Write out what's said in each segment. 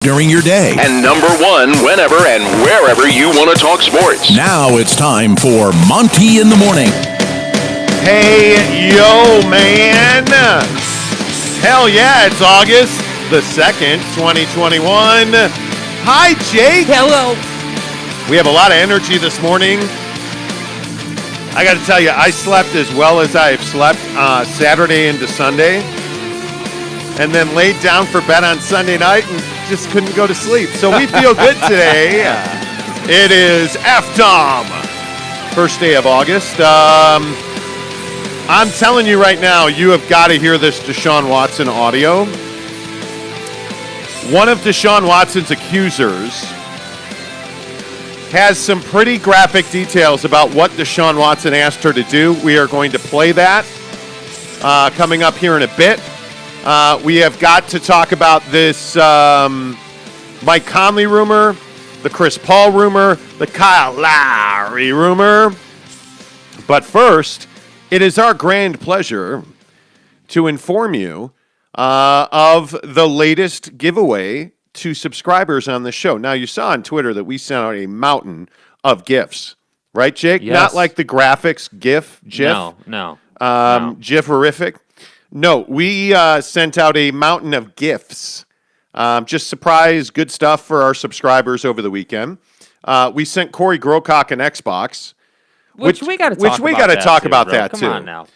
during your day. And number one whenever and wherever you want to talk sports. Now it's time for Monty in the Morning. Hey, yo, man. Hell yeah, it's August the 2nd, 2021. Hi, Jake. Hello. We have a lot of energy this morning. I got to tell you, I slept as well as I've slept Saturday into Sunday, and then laid down for bed on Sunday night and just couldn't go to sleep. So we feel good today. It is F-Tom, first day of August. I'm telling you right now, you have got to hear this Deshaun Watson audio. One of Deshaun Watson's accusers has some pretty graphic details about what Deshaun Watson asked her to do. We are going to play that coming up here in a bit. We have got to talk about this Mike Conley rumor, the Chris Paul rumor, the Kyle Lowry rumor. But first, it is our grand pleasure to inform you of the latest giveaway to subscribers on the show. Now, you saw on Twitter that we sent out a mountain of gifts, right, Jake? Yes. Not like the graphics GIF. No. GIF-orific. No, we sent out a mountain of gifts. Just surprise, good stuff for our subscribers over the weekend. We sent Corey Grocock an Xbox. Which we got to talk about that Come too. on now.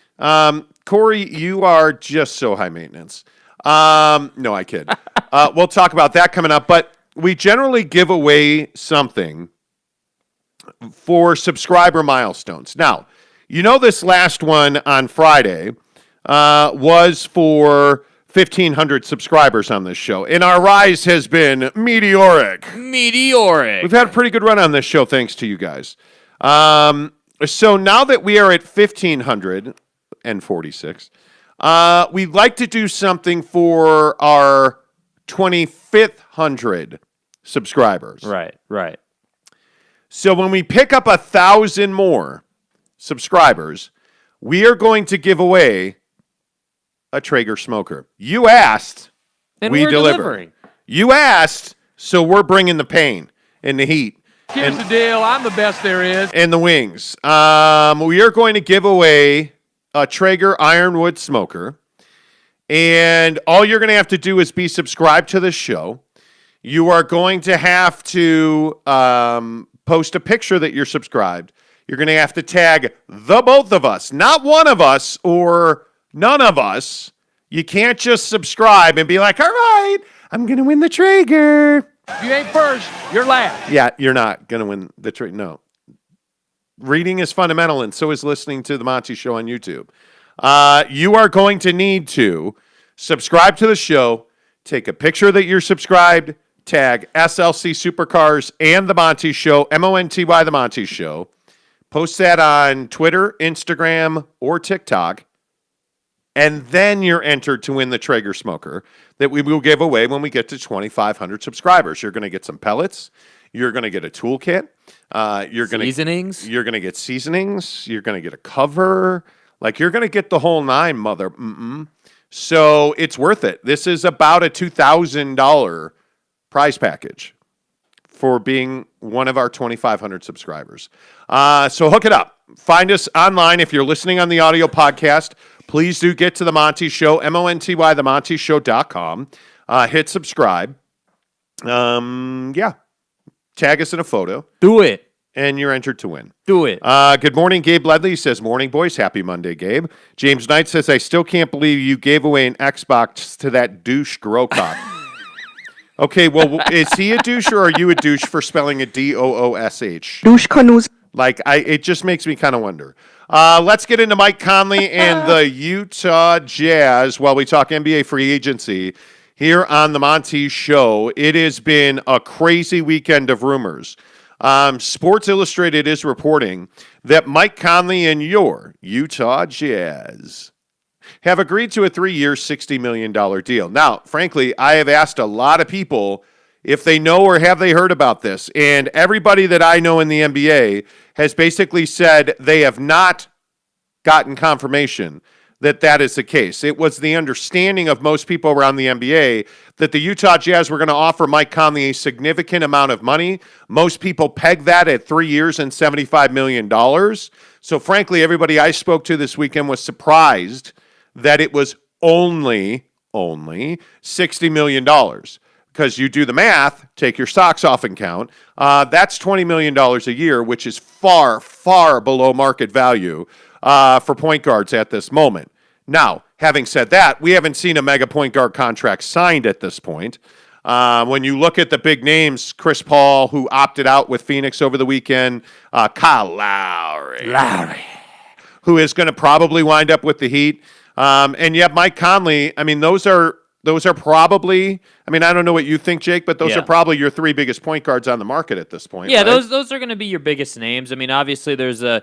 Corey, you are just so high maintenance. No, I kid. We'll talk about that coming up. But we generally give away something for subscriber milestones. Now, you know this last one on Friday was for 1,500 subscribers on this show. And our rise has been meteoric. We've had a pretty good run on this show, thanks to you guys. So now that we are at 1,546, we'd like to do something for our 2,500 subscribers. Right. So when we pick up 1,000 more subscribers, we are going to give away a Traeger smoker. You asked, And we we're deliver. delivering. You asked, so we're bringing the pain and the heat. Here's the deal. I'm the best there is. And the wings. We are going to give away a Traeger Ironwood smoker. And all you're going to have to do is be subscribed to this show. You are going to have to post a picture that you're subscribed. You're going to have to tag the both of us, not one of us or none of us. You can't just subscribe and be like, all right, I'm going to win the Traeger. If you ain't first, you're last. Yeah, you're not going to win the Traeger. No. Reading is fundamental, and so is listening to the Monty Show on YouTube. You are going to need to subscribe to the show, take a picture that you're subscribed, tag SLC Supercars and the Monty Show, Monty the Monty Show. Post that on Twitter, Instagram, or TikTok, and then you're entered to win the Traeger smoker that we will give away when we get to 2,500 subscribers. You're going to get some pellets. You're going to get a toolkit. Seasonings. You're going to get seasonings. You're going to get a cover. Like, you're going to get the whole nine, mother. So it's worth it. This is about a $2,000 prize package for being one of our 2,500 subscribers. So hook it up. Find us online. If you're listening on the audio podcast, please do get to the Monty Show, Monty, themontyshow.com. Hit subscribe. Yeah. Tag us in a photo. Do it. And you're entered to win. Do it. Good morning, Gabe Ledley says, morning, boys. Happy Monday, Gabe. James Knight says, I still can't believe you gave away an Xbox to that douche Grocock. Okay, well, is he a douche or are you a douche for spelling it D-O-O-S-H? Douche canoes. Like, it just makes me kind of wonder. Let's get into Mike Conley and the Utah Jazz while we talk NBA free agency here on the Monty Show. It has been a crazy weekend of rumors. Sports Illustrated is reporting that Mike Conley and your Utah Jazz have agreed to a 3-year, $60 million deal. Now, frankly, I have asked a lot of people if they know or have they heard about this, and everybody that I know in the NBA has basically said they have not gotten confirmation that is the case. It was the understanding of most people around the NBA that the Utah Jazz were going to offer Mike Conley a significant amount of money. Most people pegged that at 3 years and $75 million. So frankly, everybody I spoke to this weekend was surprised that it was only $60 million. Because you do the math, take your socks off and count, that's $20 million a year, which is far, far below market value for point guards at this moment. Now, having said that, we haven't seen a mega point guard contract signed at this point. When you look at the big names, Chris Paul, who opted out with Phoenix over the weekend, Kyle Lowry, who is going to probably wind up with the Heat, and yet Mike Conley. I mean, those are probably, I mean, I don't know what you think, Jake, but those are probably your three biggest point guards on the market at this point. Yeah, right? those are going to be your biggest names. I mean, obviously there's a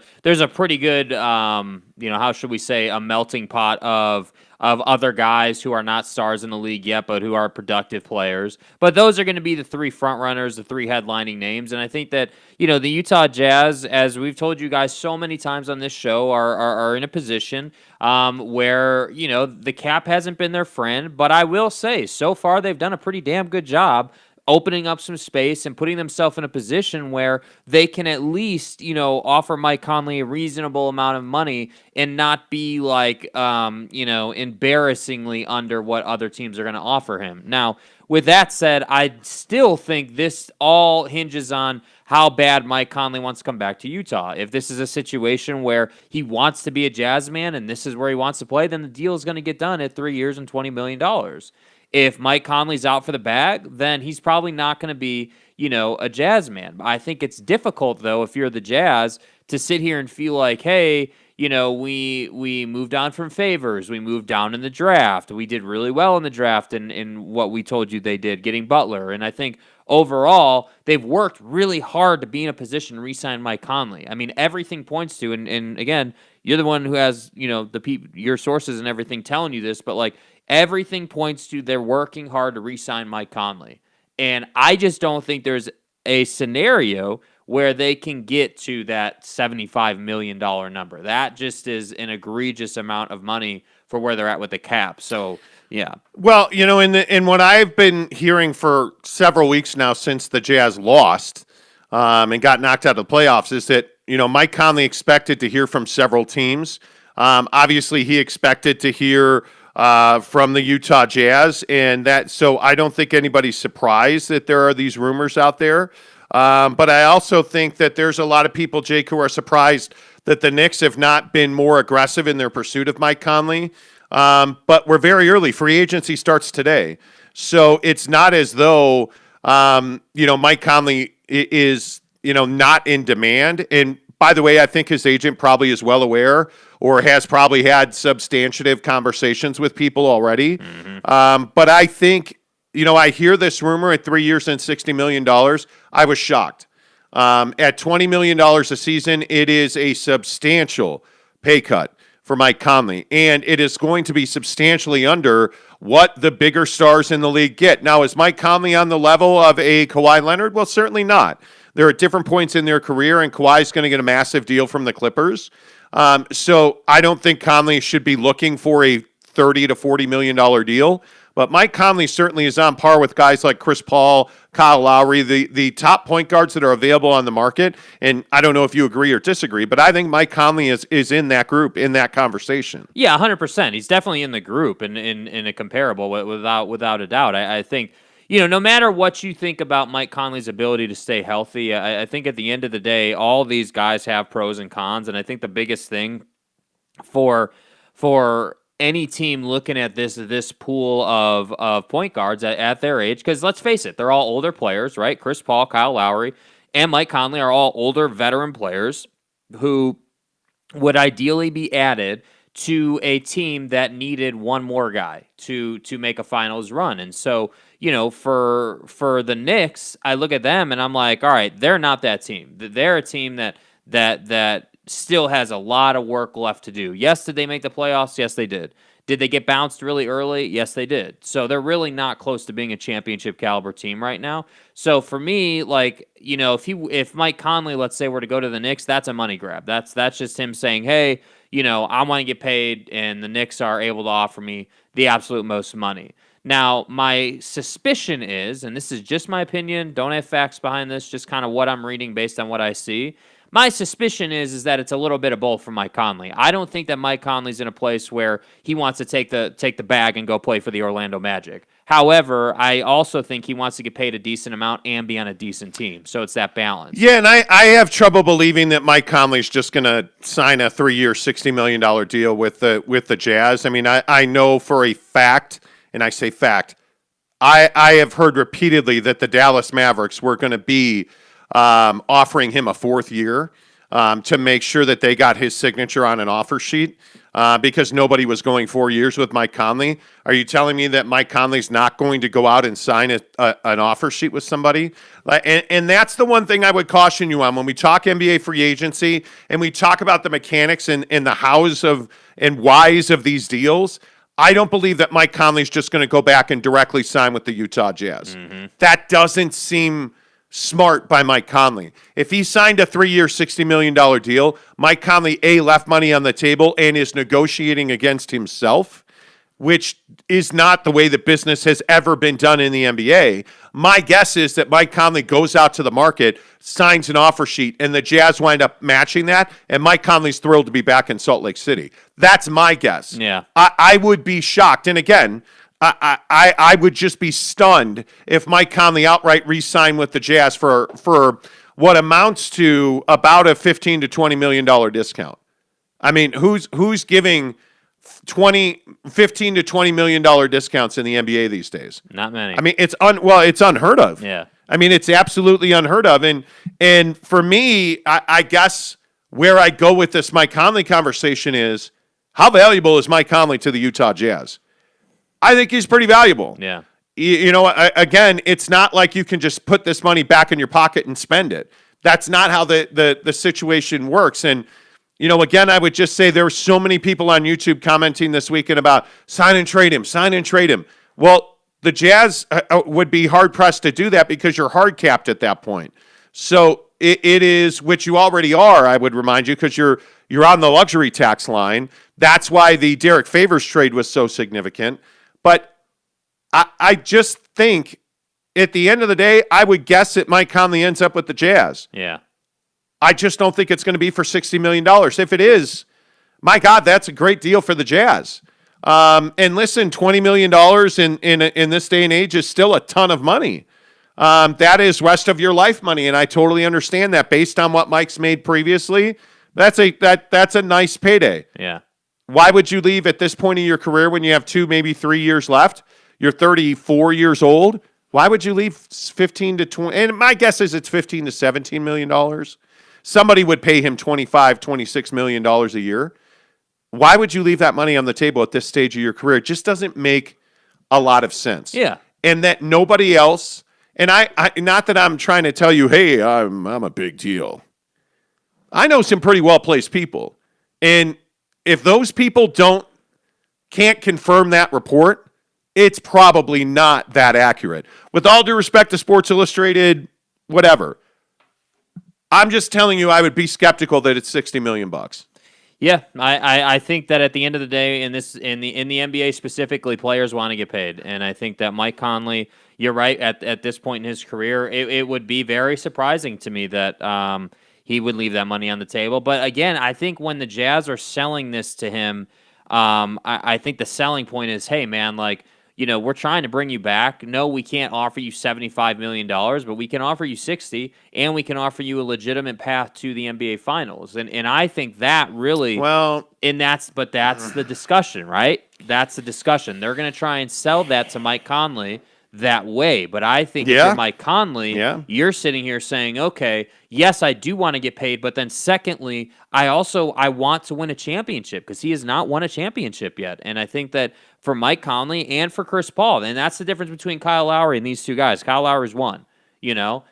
pretty good, how should we say, a melting pot of other guys who are not stars in the league yet, but who are productive players. But those are going to be the three front runners, the three headlining names. And I think that, the Utah Jazz, as we've told you guys so many times on this show, are in a position where, the cap hasn't been their friend. But I will say, so far, they've done a pretty damn good job opening up some space and putting themselves in a position where they can at least, offer Mike Conley a reasonable amount of money and not be like, embarrassingly under what other teams are going to offer him. Now, with that said, I still think this all hinges on how bad Mike Conley wants to come back to Utah. If this is a situation where he wants to be a Jazz man and this is where he wants to play, then the deal is going to get done at 3 years and $20 million. If Mike Conley's out for the bag, then he's probably not going to be, a Jazz man. I think it's difficult, though, if you're the Jazz, to sit here and feel like, hey, we moved on from favors. We moved down in the draft. We did really well in the draft in what we told you they did, getting Butler. And I think overall, they've worked really hard to be in a position to re-sign Mike Conley. I mean, everything points to, and again, you're the one who has, your sources and everything telling you this, but like, everything points to they're working hard to re-sign Mike Conley. And I just don't think there's a scenario where they can get to that $75 million number. That just is an egregious amount of money for where they're at with the cap. So, yeah. Well, in what I've been hearing for several weeks now since the Jazz lost and got knocked out of the playoffs is that, Mike Conley expected to hear from several teams. Obviously, he expected to hear from the Utah Jazz, so I don't think anybody's surprised that there are these rumors out there. But I also think that there's a lot of people, Jake, who are surprised that the Knicks have not been more aggressive in their pursuit of Mike Conley. But we're very early. Free agency starts today. So it's not as though, Mike Conley is, not in demand. And by the way, I think his agent probably is well aware or has probably had substantive conversations with people already. Mm-hmm. But I think, I hear this rumor at 3 years and $60 million. I was shocked. At $20 million a season, it is a substantial pay cut for Mike Conley, and it is going to be substantially under what the bigger stars in the league get. Now, is Mike Conley on the level of a Kawhi Leonard? Well, certainly not. They're at different points in their career, and Kawhi's going to get a massive deal from the Clippers. So I don't think Conley should be looking for a $30 to $40 million deal. But Mike Conley certainly is on par with guys like Chris Paul, Kyle Lowry, the top point guards that are available on the market. And I don't know if you agree or disagree, but I think Mike Conley is in that group, in that conversation. Yeah, 100%. He's definitely in the group and in a comparable without a doubt. I think, no matter what you think about Mike Conley's ability to stay healthy, I think at the end of the day, all these guys have pros and cons. And I think the biggest thing for any team looking at this pool of point guards at their age, because let's face it, they're all older players, right? Chris Paul, Kyle Lowry, and Mike Conley are all older veteran players who would ideally be added to a team that needed one more guy to make a finals run. And so, for the Knicks, I look at them and I'm like, all right, they're not that team. They're a team that still has a lot of work left to do. Yes, did they make the playoffs? Yes, they did. Did they get bounced really early? Yes, they did. So they're really not close to being a championship caliber team right now. So for me, like, if Mike Conley, let's say, were to go to the Knicks, that's a money grab. That's just him saying, hey, I want to get paid, and the Knicks are able to offer me the absolute most money. Now, my suspicion is, and this is just my opinion, don't have facts behind this, just kind of what I'm reading based on what I see. My suspicion is that it's a little bit of both for Mike Conley. I don't think that Mike Conley's in a place where he wants to take the bag and go play for the Orlando Magic. However, I also think he wants to get paid a decent amount and be on a decent team. So it's that balance. Yeah, and I have trouble believing that Mike Conley's just going to sign a 3-year, $60 million deal with the Jazz. I mean, I know for a fact, and I say fact, I have heard repeatedly that the Dallas Mavericks were going to be offering him a 4th year to make sure that they got his signature on an offer sheet because nobody was going 4 years with Mike Conley. Are you telling me that Mike Conley's not going to go out and sign an offer sheet with somebody? And that's the one thing I would caution you on when we talk NBA free agency and we talk about the mechanics and the hows of and whys of these deals. I don't believe that Mike Conley's just going to go back and directly sign with the Utah Jazz. Mm-hmm. That doesn't seem smart by Mike Conley. If he signed a 3-year, $60 million deal, Mike Conley, left money on the table and is negotiating against himself, which is not the way that business has ever been done in the NBA. My guess is that Mike Conley goes out to the market, signs an offer sheet, and the Jazz wind up matching that, and Mike Conley's thrilled to be back in Salt Lake City. That's my guess. Yeah. I would be shocked. And again, I would just be stunned if Mike Conley outright re-signed with the Jazz for what amounts to about a $15 to $20 million discount. I mean, who's giving $15 to $20 million discounts in the NBA these days? Not many. I mean, it's unheard of. Yeah. I mean, it's absolutely unheard of. And for me, I guess where I go with this Mike Conley conversation is, how valuable is Mike Conley to the Utah Jazz? I think he's pretty valuable. Yeah. Again, it's not like you can just put this money back in your pocket and spend it. That's not how the situation works. And, again, I would just say there were so many people on YouTube commenting this weekend about sign and trade him. Well, the Jazz would be hard-pressed to do that because you're hard-capped at that point. So it is, which you already are, I would remind you, because you're on the luxury tax line. That's why the Derek Favors trade was so significant. But I just think at the end of the day, I would guess that Mike Conley ends up with the Jazz. Yeah. I just don't think it's going to be for $60 million. If it is, my God, that's a great deal for the Jazz. And listen, $20 million in this day and age is still a ton of money. That is rest of your life money, and I totally understand that based on what Mike's made previously. That's a nice payday. Yeah. Why would you leave at this point in your career when you have 2, maybe 3 years left? You're 34 years old. Why would you leave 15 to 20? And my guess is it's $15 to $17 million. Somebody would pay him $25, $26 million a year. Why would you leave that money on the table at this stage of your career? It just doesn't make a lot of sense. Yeah. And that nobody else, and I not that I'm trying to tell you, hey, I'm a big deal. I know some pretty well-placed people. And if those people can't confirm that report, it's probably not that accurate. With all due respect to Sports Illustrated, whatever. I'm just telling you, I would be skeptical that it's $60 million. Yeah, I think that at the end of the day, in the NBA specifically, players want to get paid, and I think that Mike Conley, you're right. At this point in his career, it would be very surprising to me that he would leave that money on the table. But again, I think when the Jazz are selling this to him, I think the selling point is, hey man, like, we're trying to bring you back. No, we can't offer you $75 million, but we can offer you 60, and we can offer you a legitimate path to the NBA Finals. And I think that really, that's the discussion, right? That's the discussion. They're going to try and sell that to Mike Conley that way. But I think if you're Mike Conley, you're sitting here saying, okay, yes, I do want to get paid, but then secondly, I want to win a championship because he has not won a championship yet. And I think that for Mike Conley and for Chris Paul, and that's the difference between Kyle Lowry and these two guys. Kyle Lowry's won,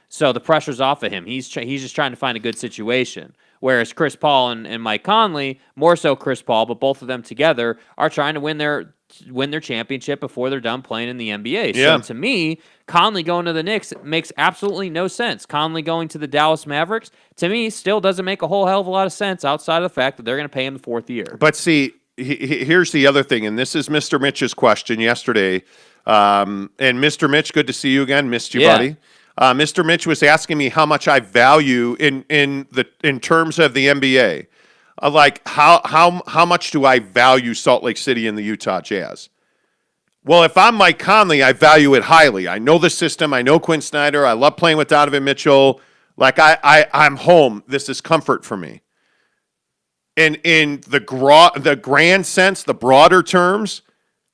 so the pressure's off of him. He's just trying to find a good situation. Whereas Chris Paul and Mike Conley, more so Chris Paul, but both of them together are trying to win their championship before they're done playing in the NBA. Yeah. So to me, Conley going to the Knicks makes absolutely no sense. Conley going to the Dallas Mavericks, to me, still doesn't make a whole hell of a lot of sense outside of the fact that they're going to pay him the 4th year. But see, here's the other thing, and this is Mr. Mitch's question yesterday. And Mr. Mitch, good to see you again. Missed you, buddy. Mr. Mitch was asking me how much I value in terms of the NBA. Like how much do I value Salt Lake City and the Utah Jazz? Well, if I'm Mike Conley, I value it highly. I know the system. I know Quinn Snyder. I love playing with Donovan Mitchell. Like I'm home. This is comfort for me. And in the grand sense, the broader terms,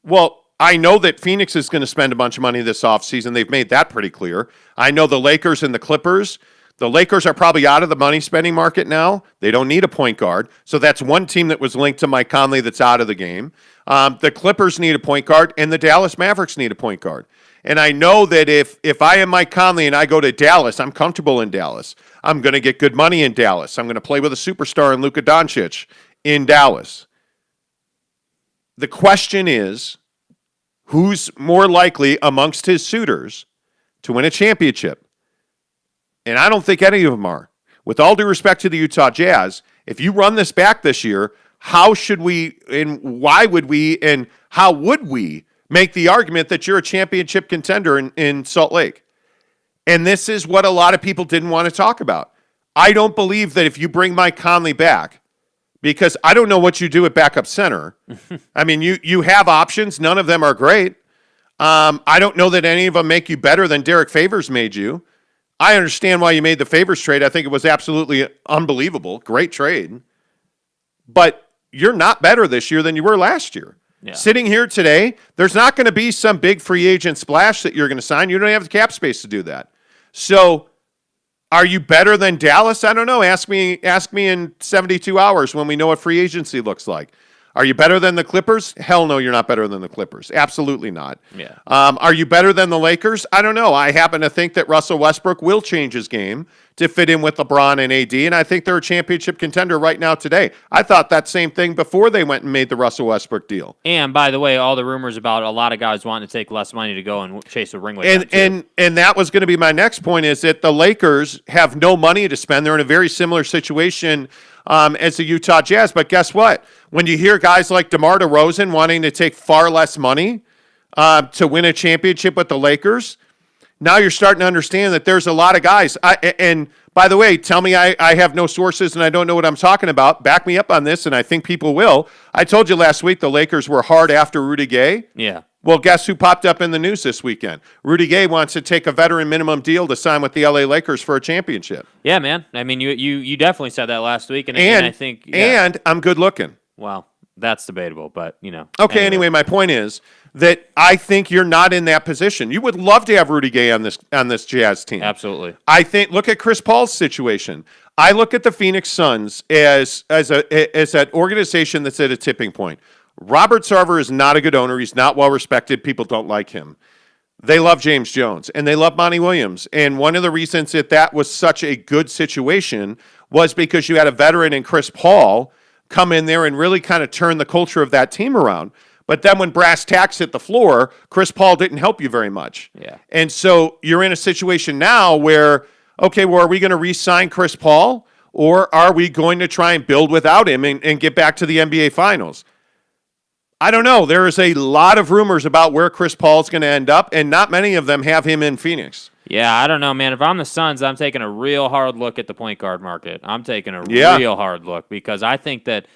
well, I know that Phoenix is going to spend a bunch of money this offseason. They've made that pretty clear. I know the Lakers and the Clippers. The Lakers are probably out of the money spending market now. They don't need a point guard. So that's one team that was linked to Mike Conley that's out of the game. The Clippers need a point guard, and the Dallas Mavericks need a point guard. And I know that if I am Mike Conley and I go to Dallas, I'm comfortable in Dallas. I'm going to get good money in Dallas. I'm going to play with a superstar in Luka Doncic in Dallas. The question is, who's more likely amongst his suitors to win a championship? And I don't think any of them are. With all due respect to the Utah Jazz, if you run this back this year, how should we and why would we and how would we make the argument that you're a championship contender in Salt Lake? And this is what a lot of people didn't want to talk about. I don't believe that if you bring Mike Conley back, because I don't know what you do at backup center. I mean, you have options. None of them are great. I don't know that any of them make you better than Derek Favors made you. I understand why you made the Favors trade. I think it was absolutely unbelievable. Great trade. But you're not better this year than you were last year. Yeah. Sitting here today, there's not going to be some big free agent splash that you're going to sign. You don't have the cap space to do that. So are you better than Dallas? I don't know. Ask me in 72 hours when we know what free agency looks like. Are you better than the Clippers? Hell no, you're not better than the Clippers. Absolutely not. Yeah. Are you better than the Lakers? I don't know. I happen to think that Russell Westbrook will change his game to fit in with LeBron and AD, and I think they're a championship contender right now today. I thought that same thing before they went and made the Russell Westbrook deal. And by the way, all the rumors about a lot of guys wanting to take less money to go and chase a ring with them. And that was going to be my next point, is that the Lakers have no money to spend. They're in a very similar situation as the Utah Jazz. But guess what? When you hear guys like DeMar DeRozan wanting to take far less money to win a championship with the Lakers, now you're starting to understand that there's a lot of guys. And by the way, tell me I have no sources and I don't know what I'm talking about. Back me up on this, and I think people will. I told you last week the Lakers were hard after Rudy Gay. Yeah. Well, guess who popped up in the news this weekend? Rudy Gay wants to take a veteran minimum deal to sign with the LA Lakers for a championship. Yeah, man. I mean, you definitely said that last week, and I think and I'm good looking. Well, that's debatable, but Okay, anyway, my point is that I think you're not in that position. You would love to have Rudy Gay on this Jazz team. Absolutely. I think look at Chris Paul's situation. I look at the Phoenix Suns as an organization that's at a tipping point. Robert Sarver is not a good owner. He's not well respected. People don't like him. They love James Jones, and they love Monty Williams. And one of the reasons that was such a good situation was because you had a veteran in Chris Paul come in there and really kind of turn the culture of that team around. But then when brass tacks hit the floor, Chris Paul didn't help you very much. Yeah. And so you're in a situation now where, okay, well, are we going to re-sign Chris Paul, or are we going to try and build without him and get back to the NBA Finals? I don't know. There is a lot of rumors about where Chris Paul is going to end up, and not many of them have him in Phoenix. Yeah, I don't know, man. If I'm the Suns, I'm taking a real hard look at the point guard market. I'm taking a real hard look because I think that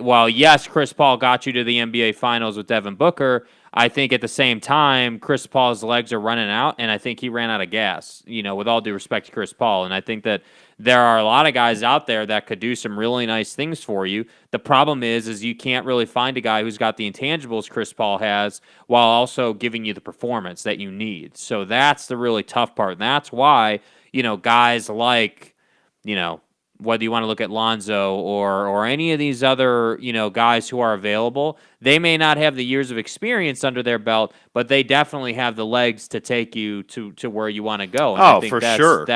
while, yes, Chris Paul got you to the NBA Finals with Devin Booker, I think at the same time, Chris Paul's legs are running out, and I think he ran out of gas, with all due respect to Chris Paul. And I think that there are a lot of guys out there that could do some really nice things for you. The problem is you can't really find a guy who's got the intangibles Chris Paul has while also giving you the performance that you need. So that's the really tough part. And that's why, guys like, whether you want to look at Lonzo or any of these other, guys who are available, they may not have the years of experience under their belt, but they definitely have the legs to take you to where you want to go. And I think for sure.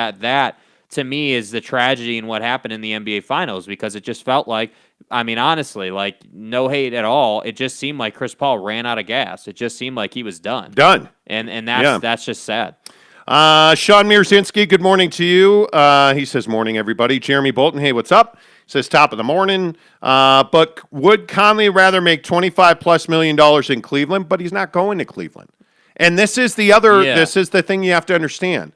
to me is the tragedy in what happened in the NBA Finals, because it just felt like, I mean, honestly, like, no hate at all. It just seemed like Chris Paul ran out of gas. It just seemed like he was done. And that's just sad. Sean Mierzinski, good morning to you. He says, morning, everybody. Jeremy Bolton, hey, what's up? Says, top of the morning. But would Conley rather make $25+ million in Cleveland? But he's not going to Cleveland. And this is this is the thing you have to understand.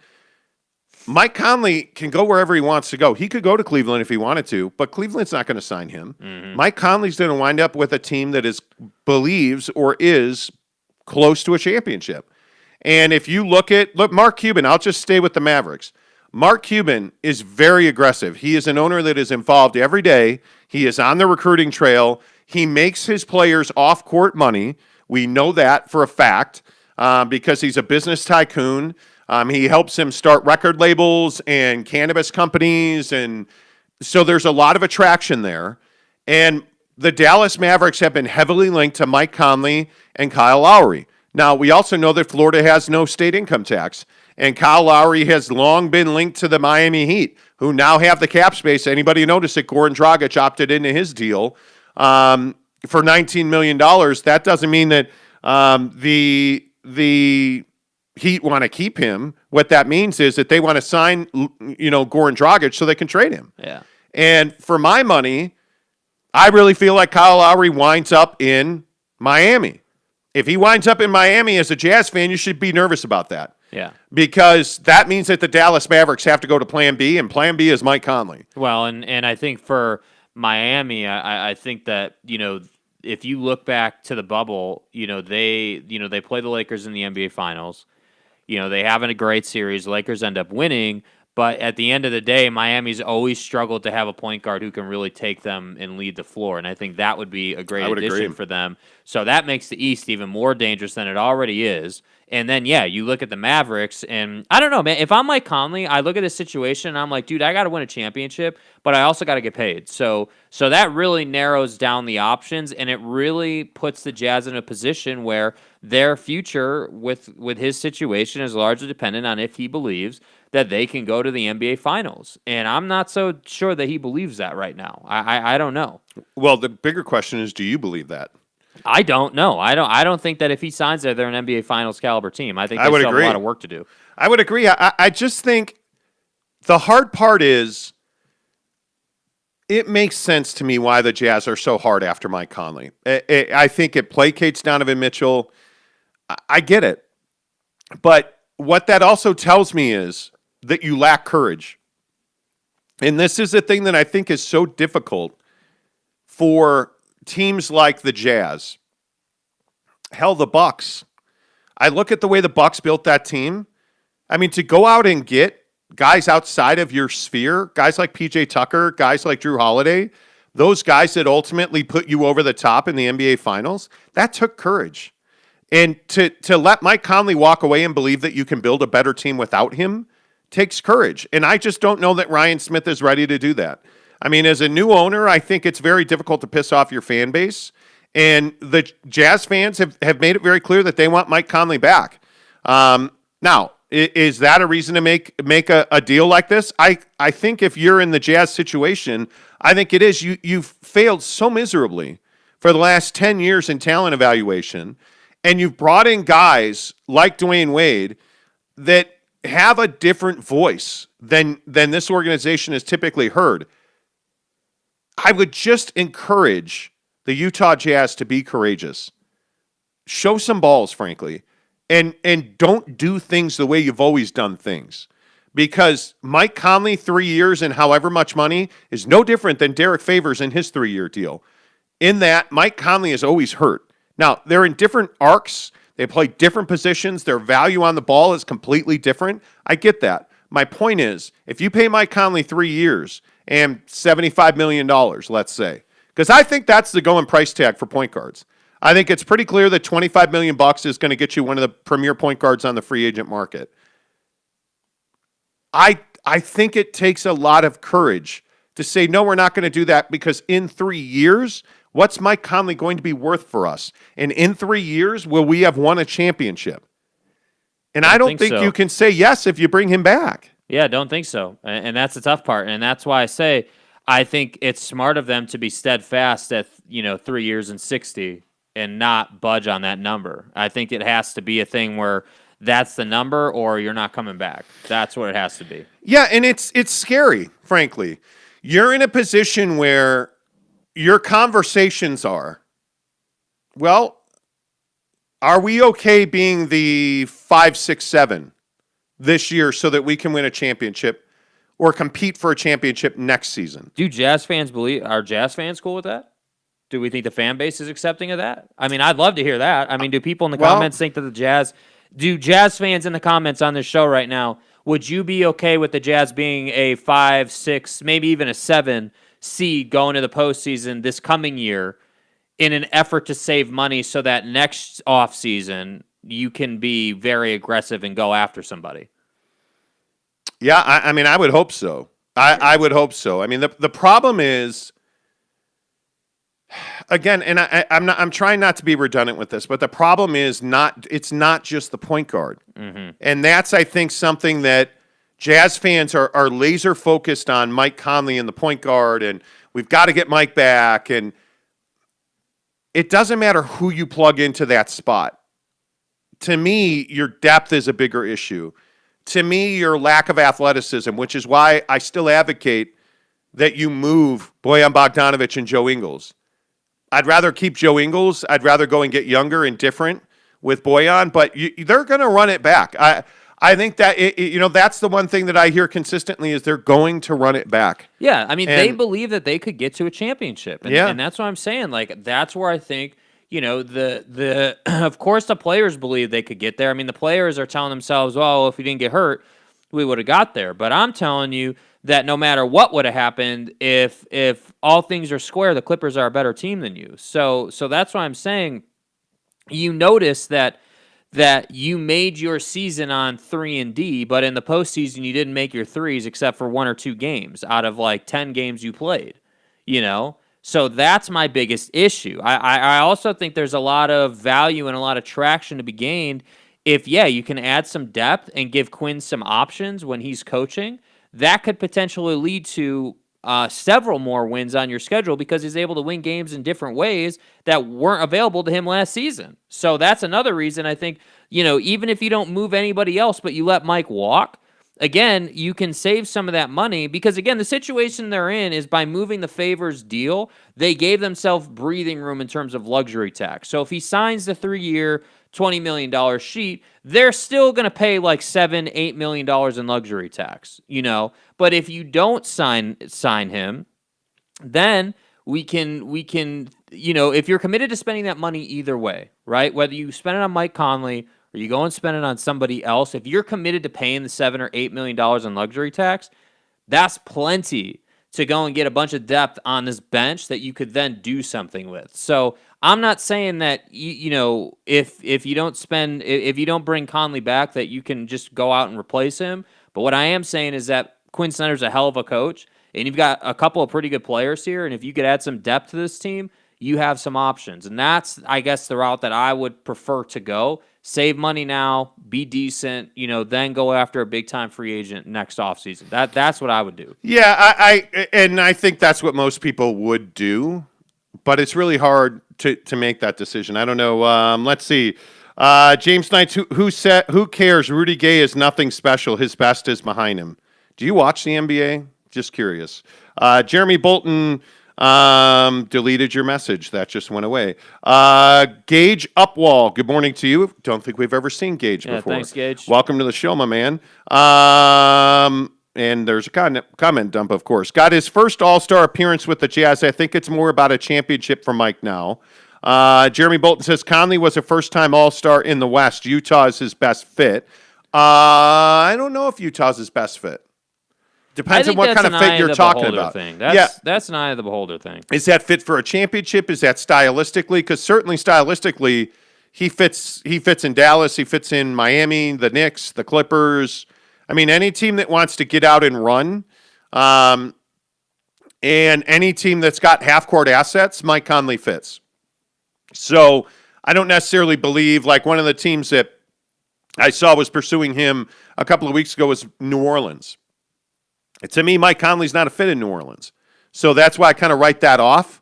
Mike Conley can go wherever he wants to go. He could go to Cleveland if he wanted to, but Cleveland's not going to sign him. Mm-hmm. Mike Conley's going to wind up with a team that believes or is close to a championship. And if you look Mark Cuban, I'll just stay with the Mavericks. Mark Cuban is very aggressive. He is an owner that is involved every day. He is on the recruiting trail. He makes his players off-court money. We know that for a fact because he's a business tycoon. He helps him start record labels and cannabis companies, and so there's a lot of attraction there. And the Dallas Mavericks have been heavily linked to Mike Conley and Kyle Lowry. Now, we also know that Florida has no state income tax, and Kyle Lowry has long been linked to the Miami Heat, who now have the cap space. Anybody notice that Goran Dragic opted into his deal for $19 million? That doesn't mean that the Heat want to keep him. What that means is that they want to sign, Goran Dragic so they can trade him. Yeah. And for my money, I really feel like Kyle Lowry winds up in Miami. If he winds up in Miami as a Jazz fan, you should be nervous about that. Yeah. Because that means that the Dallas Mavericks have to go to Plan B, and Plan B is Mike Conley. Well, and I think for Miami, I think that, if you look back to the bubble, they play the Lakers in the NBA Finals. They have a great series. The Lakers end up winning, but at the end of the day, Miami's always struggled to have a point guard who can really take them and lead the floor, and I think that would be a great addition for them. So that makes the East even more dangerous than it already is. And then, you look at the Mavericks, and I don't know, man. If I'm Mike Conley, I look at this situation, and I'm like, dude, I got to win a championship, but I also got to get paid. So that really narrows down the options, and it really puts the Jazz in a position where their future with his situation is largely dependent on if he believes that they can go to the NBA Finals. And I'm not so sure that he believes that right now. I don't know. Well, the bigger question is, do you believe that? I don't know. I don't think that if he signs there, they're an NBA Finals caliber team. I think they still have a lot of work to do. I would agree. I just think the hard part is it makes sense to me why the Jazz are so hard after Mike Conley. I think it placates Donovan Mitchell. I get it. But what that also tells me is that you lack courage. And this is the thing that I think is so difficult for teams like the Jazz. Hell, the Bucks. I look at the way the Bucks built that team. I mean, to go out and get guys outside of your sphere, guys like PJ Tucker, guys like Drew Holiday, those guys that ultimately put you over the top in the NBA Finals, that took courage. And to let Mike Conley walk away and believe that you can build a better team without him takes courage. And I just don't know that Ryan Smith is ready to do that. I mean, as a new owner, I think it's very difficult to piss off your fan base. And the Jazz fans have made it very clear that they want Mike Conley back. Now, is that a reason to make a deal like this? I think if you're in the Jazz situation, I think it is. You've failed so miserably for the last 10 years in talent evaluation, and you've brought in guys like Dwayne Wade that have a different voice than this organization has typically heard. I would just encourage the Utah Jazz to be courageous. Show some balls, frankly, and don't do things the way you've always done things. Because Mike Conley, 3 years and however much money, is no different than Derek Favors in his 3-year deal. In that, Mike Conley is always hurt. Now, they're in different arcs. They play different positions. Their value on the ball is completely different. I get that. My point is, if you pay Mike Conley 3 years and $75 million, let's say, because I think that's the going price tag for point guards. I think it's pretty clear that $25 million is going to get you one of the premier point guards on the free agent market. I think it takes a lot of courage to say, no, we're not going to do that, because in 3 years, what's Mike Conley going to be worth for us? And in 3 years, will we have won a championship? And I don't think so. You can say yes if you bring him back. Yeah, don't think so. And that's the tough part. And that's why I say I think it's smart of them to be steadfast at, 3 years and 60 and not budge on that number. I think it has to be a thing where that's the number or you're not coming back. That's what it has to be. Yeah, and it's scary, frankly. You're in a position where your conversations are, well, are we okay being the 5, 6, 7 this year so that we can win a championship or compete for a championship next season? Are Jazz fans cool with that? Do we think the fan base is accepting of that? I mean, I'd love to hear that. I mean, do people in the comments think that do Jazz fans in the comments on this show right now, would you be okay with the Jazz being a 5, 6, maybe even a 7 seed going to the postseason this coming year in an effort to save money so that next offseason you can be very aggressive and go after somebody? Yeah, I mean, I would hope so. I would hope so. I mean, the problem is, again, and I'm trying not to be redundant with this, but the problem is it's not just the point guard. Mm-hmm. And that's, I think, something that Jazz fans are laser focused on Mike Conley and the point guard, and we've got to get Mike back. And it doesn't matter who you plug into that spot. To me, your depth is a bigger issue. To me, your lack of athleticism, which is why I still advocate that you move Bojan Bogdanovic and Joe Ingles. I'd rather keep Joe Ingles. I'd rather go and get younger and different with Bojan, but they're going to run it back. I think that that's the one thing that I hear consistently is they're going to run it back. Yeah, I mean, they believe that they could get to a championship, and, yeah. and that's what I'm saying. Like, that's where I think the of course the players believe they could get there. I mean, the players are telling themselves, "Well, if we didn't get hurt, we would have got there." But I'm telling you that no matter what would have happened, if all things are square, the Clippers are a better team than you. So that's why I'm saying you notice that you made your season on 3 and D, but in the postseason you didn't make your threes except for 1 or 2 games out of like 10 games you played. So that's my biggest issue. I also think there's a lot of value and a lot of traction to be gained if you can add some depth and give Quinn some options when he's coaching. That could potentially lead to several more wins on your schedule because he's able to win games in different ways that weren't available to him last season. So that's another reason I think, even if you don't move anybody else, but you let Mike walk, again, you can save some of that money because, again, the situation they're in is by moving the Favors deal, they gave themselves breathing room in terms of luxury tax. So if he signs the 3-year, $20 million sheet, they're still going to pay like $7-8 million in luxury tax, But if you don't sign him, then we can, if you're committed to spending that money either way, right? Whether you spend it on Mike Conley or you go and spend it on somebody else, if you're committed to paying the $7 or $8 million in luxury tax, that's plenty to go and get a bunch of depth on this bench that you could then do something with. So I'm not saying that if you don't bring Conley back that you can just go out and replace him. But what I am saying is that Quinn Snyder's a hell of a coach, and you've got a couple of pretty good players here. And if you could add some depth to this team, you have some options. And that's, I guess, the route that I would prefer to go. Save money now, be decent, then go after a big-time free agent next offseason. That's what I would do. Yeah, I think that's what most people would do, but it's really hard to make that decision. I don't know. Let's see. James Knight, who cares? Rudy Gay is nothing special. His best is behind him. Do you watch the NBA? Just curious. Jeremy Bolton deleted your message. That just went away. Gage Upwall, good morning to you. Don't think we've ever seen Gage before. Thanks, Gage. Welcome to the show, my man. And there's a comment dump, of course. Got his first All-Star appearance with the Jazz. I think it's more about a championship for Mike now. Jeremy Bolton says Conley was a first-time All-Star in the West. Utah is his best fit. I don't know if Utah's his best fit. Depends on what kind of fit you're talking about. That's an eye of the beholder thing. Is that fit for a championship? Is that stylistically? Because certainly stylistically, he fits in Dallas. He fits in Miami, the Knicks, the Clippers. I mean, any team that wants to get out and run, and any team that's got half-court assets, Mike Conley fits. So I don't necessarily believe, like one of the teams that I saw was pursuing him a couple of weeks ago was New Orleans. And to me, Mike Conley's not a fit in New Orleans. So that's why I kind of write that off.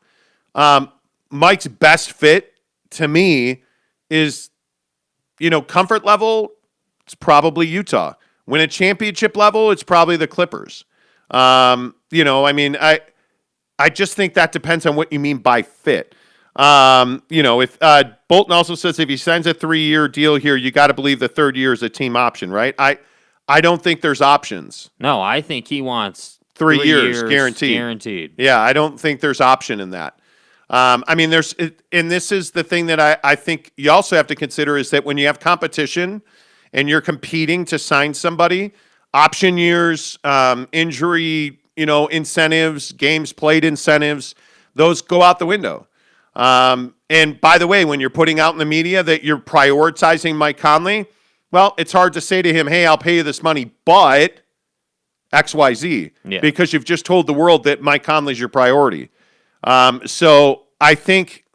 Mike's best fit to me is, comfort level, it's probably Utah. Win a championship level, it's probably the Clippers. I just think that depends on what you mean by fit. If Bolton also says if he signs a 3-year deal here, you got to believe the third year is a team option, right? I don't think there's options. No, I think he wants 3 years guaranteed. Guaranteed. Yeah, I don't think there's option in that. And this is the thing that I think you also have to consider is that when you have competition and you're competing to sign somebody, option years, injury, incentives, games played incentives, those go out the window. And by the way, when you're putting out in the media that you're prioritizing Mike Conley, well, it's hard to say to him, hey, I'll pay you this money, but XYZ, because you've just told the world that Mike Conley's your priority. So I think,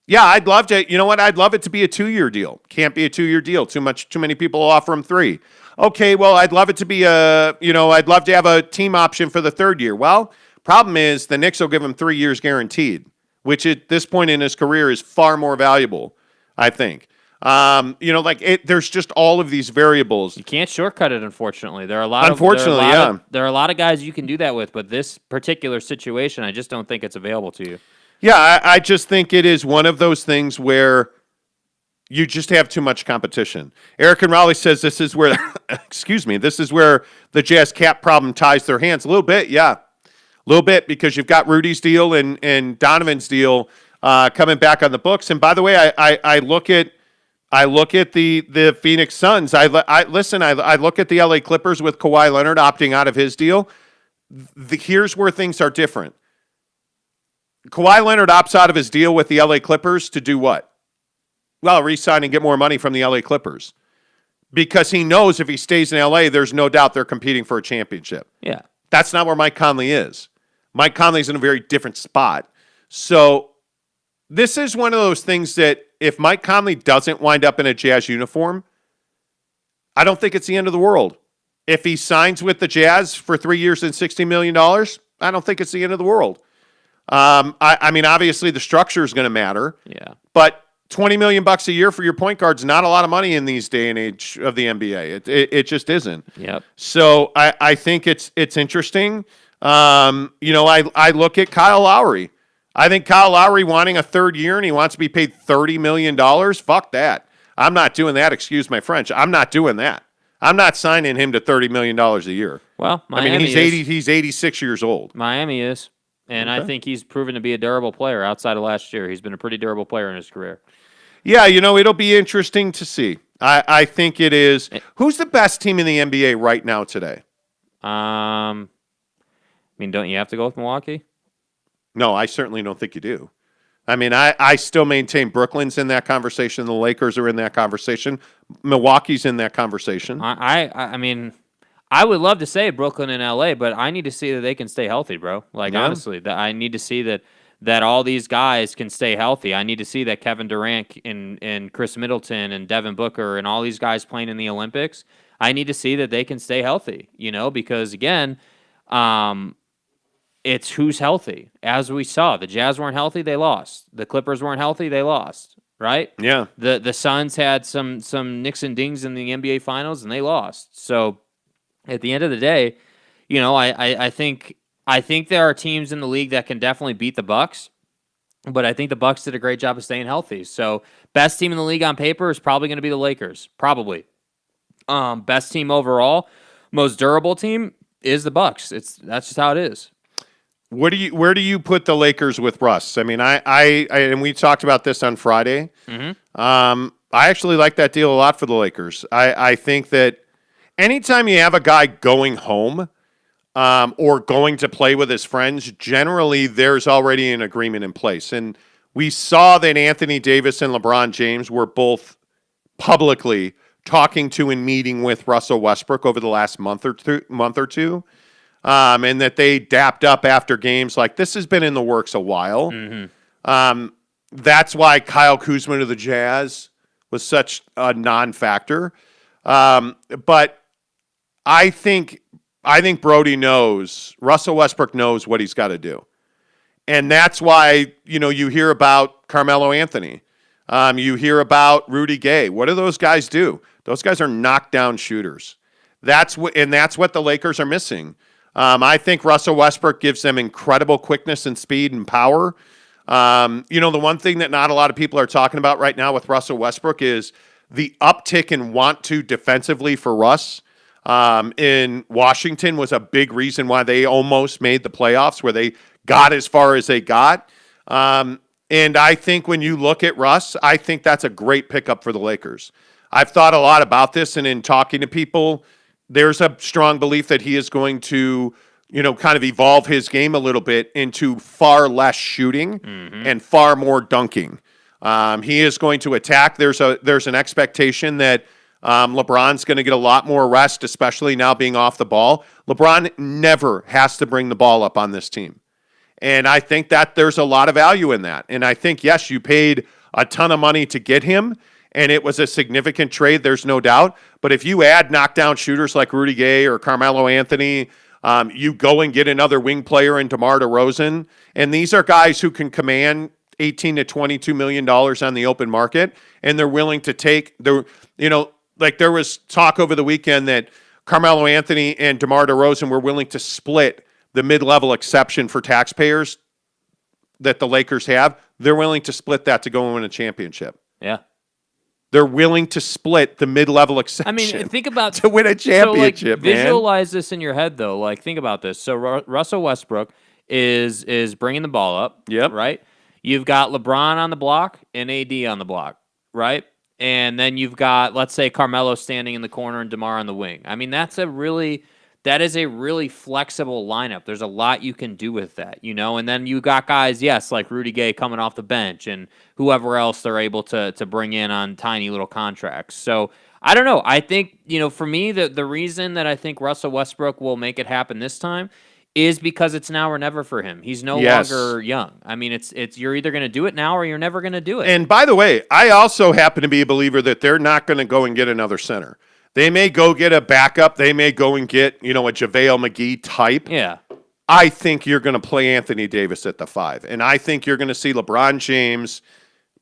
I'd love to, I'd love it to be a 2-year deal. Can't be a 2-year deal. Too many people offer him 3. Okay, well, I'd love it to be I'd love to have a team option for the 3rd year. Well, problem is the Knicks will give him 3 years guaranteed, which at this point in his career is far more valuable, I think. There's just all of these variables. You can't shortcut it, unfortunately. There are a lot there are a lot of guys you can do that with, but this particular situation, I just don't think it's available to you. Yeah, I just think it is one of those things where you just have too much competition. Eric and Raleigh says this is where, this is where the Jazz cap problem ties their hands. A little bit, yeah. A little bit, because you've got Rudy's deal and Donovan's deal coming back on the books. And by the way, I look at the Phoenix Suns. I look at the LA Clippers with Kawhi Leonard opting out of his deal. Here's where things are different. Kawhi Leonard opts out of his deal with the LA Clippers to do what? Well, re-sign and get more money from the LA Clippers. Because he knows if he stays in LA, there's no doubt they're competing for a championship. Yeah. That's not where Mike Conley is. Mike Conley's in a very different spot. So this is one of those things that if Mike Conley doesn't wind up in a Jazz uniform, I don't think it's the end of the world. If he signs with the Jazz for 3 years and $60 million, I don't think it's the end of the world. Obviously the structure is going to matter. Yeah. But $20 million a year for your point guard is not a lot of money in these day and age of the NBA. It just isn't. Yep. So I think it's interesting. I look at Kyle Lowry. I think Kyle Lowry wanting a 3rd year and he wants to be paid $30 million. Fuck that. I'm not doing that. Excuse my French. I'm not doing that. I'm not signing him to $30 million a year. Well, Miami he's 86 years old. Miami is. And okay. I think he's proven to be a durable player outside of last year. He's been a pretty durable player in his career. Yeah, it'll be interesting to see. I think it is. Who's the best team in the NBA right now today? Don't you have to go with Milwaukee? No, I certainly don't think you do. I still maintain Brooklyn's in that conversation. The Lakers are in that conversation. Milwaukee's in that conversation. I would love to say Brooklyn and LA, but I need to see that they can stay healthy, bro. Honestly, I need to see that all these guys can stay healthy. I need to see that Kevin Durant and Chris Middleton and Devin Booker and all these guys playing in the Olympics, I need to see that they can stay healthy, because again, it's who's healthy. As we saw, the Jazz weren't healthy, they lost. The Clippers weren't healthy, they lost, right? Yeah. The Suns had some nicks and dings in the NBA Finals, and they lost. So at the end of the day, I think there are teams in the league that can definitely beat the Bucks, but I think the Bucks did a great job of staying healthy. So best team in the league on paper is probably going to be the Lakers, probably. Best team overall, most durable team is the Bucks. That's just how it is. Where do you put the Lakers with Russ? I and we talked about this on Friday. Mm-hmm. I actually like that deal a lot for the Lakers. I think that anytime you have a guy going home or going to play with his friends, generally there's already an agreement in place. And we saw that Anthony Davis and LeBron James were both publicly talking to and meeting with Russell Westbrook over the last month or two. And that they dapped up after games. This has been in the works a while. Mm-hmm. That's why Kyle Kuzma to the Jazz was such a non-factor. But I think Russell Westbrook knows what he's got to do. And that's why, you hear about Carmelo Anthony. You hear about Rudy Gay. What do those guys do? Those guys are knockdown shooters. That's what the Lakers are missing. I think Russell Westbrook gives them incredible quickness and speed and power. The one thing that not a lot of people are talking about right now with Russell Westbrook is the uptick in want to defensively for Russ in Washington was a big reason why they almost made the playoffs, where they got as far as they got. And I think when you look at Russ, I think that's a great pickup for the Lakers. I've thought a lot about this, and in talking to people, there's a strong belief that he is going to, kind of evolve his game a little bit into far less shooting and far more dunking. He is going to attack. There's an expectation that LeBron's going to get a lot more rest, especially now being off the ball. LeBron never has to bring the ball up on this team. And I think that there's a lot of value in that. And I think, yes, you paid a ton of money to get him, and it was a significant trade, there's no doubt. But if you add knockdown shooters like Rudy Gay or Carmelo Anthony, you go and get another wing player in DeMar DeRozan, and these are guys who can command $18 to $22 million on the open market, and they're willing to take there was talk over the weekend that Carmelo Anthony and DeMar DeRozan were willing to split the mid-level exception for taxpayers that the Lakers have. They're willing to split that to go and win a championship. Yeah. They're willing to split the mid-level exception. I mean, think about to win a championship, man. Visualize this in your head, though. Like, think about this. So Russell Westbrook is bringing the ball up. Yep. Right. You've got LeBron on the block and AD on the block. Right. And then you've got, let's say, Carmelo standing in the corner and DeMar on the wing. I mean, that is a really flexible lineup. There's a lot you can do with that, And then you got guys, yes, like Rudy Gay coming off the bench and whoever else they're able to bring in on tiny little contracts. So I don't know. I think, for me, the reason that I think Russell Westbrook will make it happen this time is because it's now or never for him. He's no longer young. I mean, it's you're either going to do it now or you're never going to do it. And by the way, I also happen to be a believer that they're not going to go and get another center. They may go get a backup. They may go and get, a JaVale McGee type. Yeah. I think you're going to play Anthony Davis at the 5. And I think you're going to see LeBron James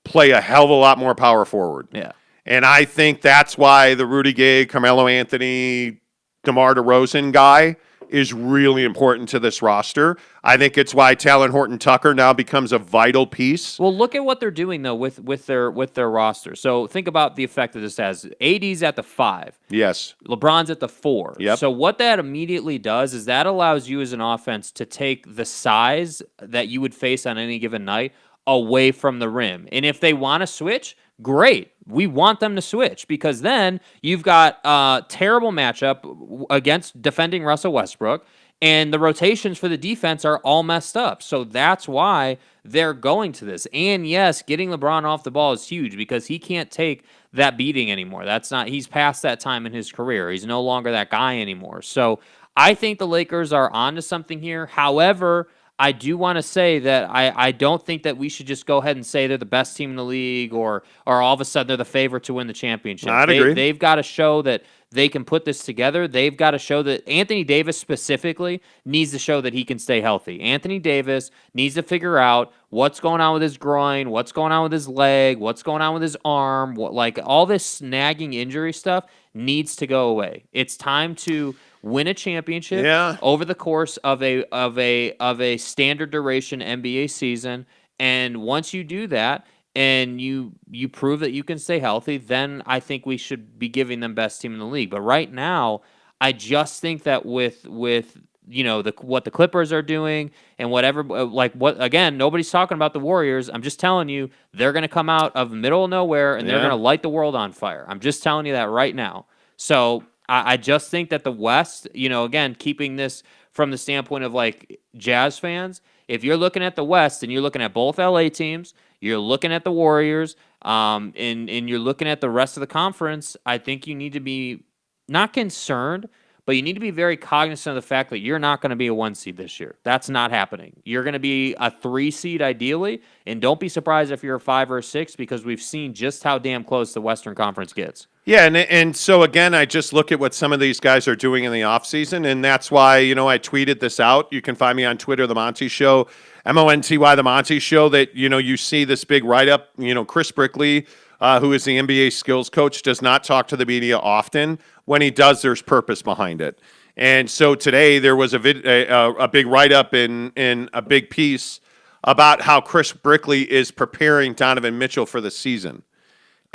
play a hell of a lot more power forward. Yeah. And I think that's why the Rudy Gay, Carmelo Anthony, DeMar DeRozan guy is really important to this roster. I think it's why Talon Horton-Tucker now becomes a vital piece. Well, look at what they're doing though with their roster. So think about the effect that this has. AD's at the 5. Yes. LeBron's at the 4. Yep. So what that immediately does is that allows you as an offense to take the size that you would face on any given night away from the rim. And if they want to switch, great. We want them to switch because then you've got a terrible matchup against defending Russell Westbrook, and the rotations for the defense are all messed up. So that's why they're going to this. And yes, getting LeBron off the ball is huge because he can't take that beating anymore. He's past that time in his career. He's no longer that guy anymore. So I think the Lakers are onto something here. However, I do want to say that I don't think that we should just go ahead and say they're the best team in the league or all of a sudden they're the favorite to win the championship. I'd agree. They've got to show that they can put this together. They've got to show that Anthony Davis specifically needs to show that he can stay healthy. Anthony Davis needs to figure out what's going on with his groin, what's going on with his leg, what's going on with his arm. All this snagging injury stuff needs to go away. It's time to win a championship over the course of a standard duration NBA season. And once you do that and you prove that you can stay healthy, then I think we should be giving them best team in the league. But right now, I just think that with what the Clippers are doing and again, nobody's talking about the Warriors. I'm just telling you, they're going to come out of middle of nowhere and they're going to light the world on fire. I'm just telling you that right now. So I just think that the West, again, keeping this from the standpoint of Jazz fans, if you're looking at the West and you're looking at both LA teams, you're looking at the Warriors, and you're looking at the rest of the conference, I think you need to be not concerned, but you need to be very cognizant of the fact that you're not going to be a 1 seed this year. That's not happening. You're going to be a 3 seed ideally, and don't be surprised if you're a 5 or a 6 because we've seen just how damn close the Western Conference gets. Yeah, and so again, I just look at what some of these guys are doing in the offseason, and that's why, I tweeted this out. You can find me on Twitter, The Monty Show, Monty, The Monty Show, that, you see this big write-up. Chris Brickley, who is the NBA skills coach, does not talk to the media often. When he does, there's purpose behind it. And so today there was a big write-up in a big piece about how Chris Brickley is preparing Donovan Mitchell for the season.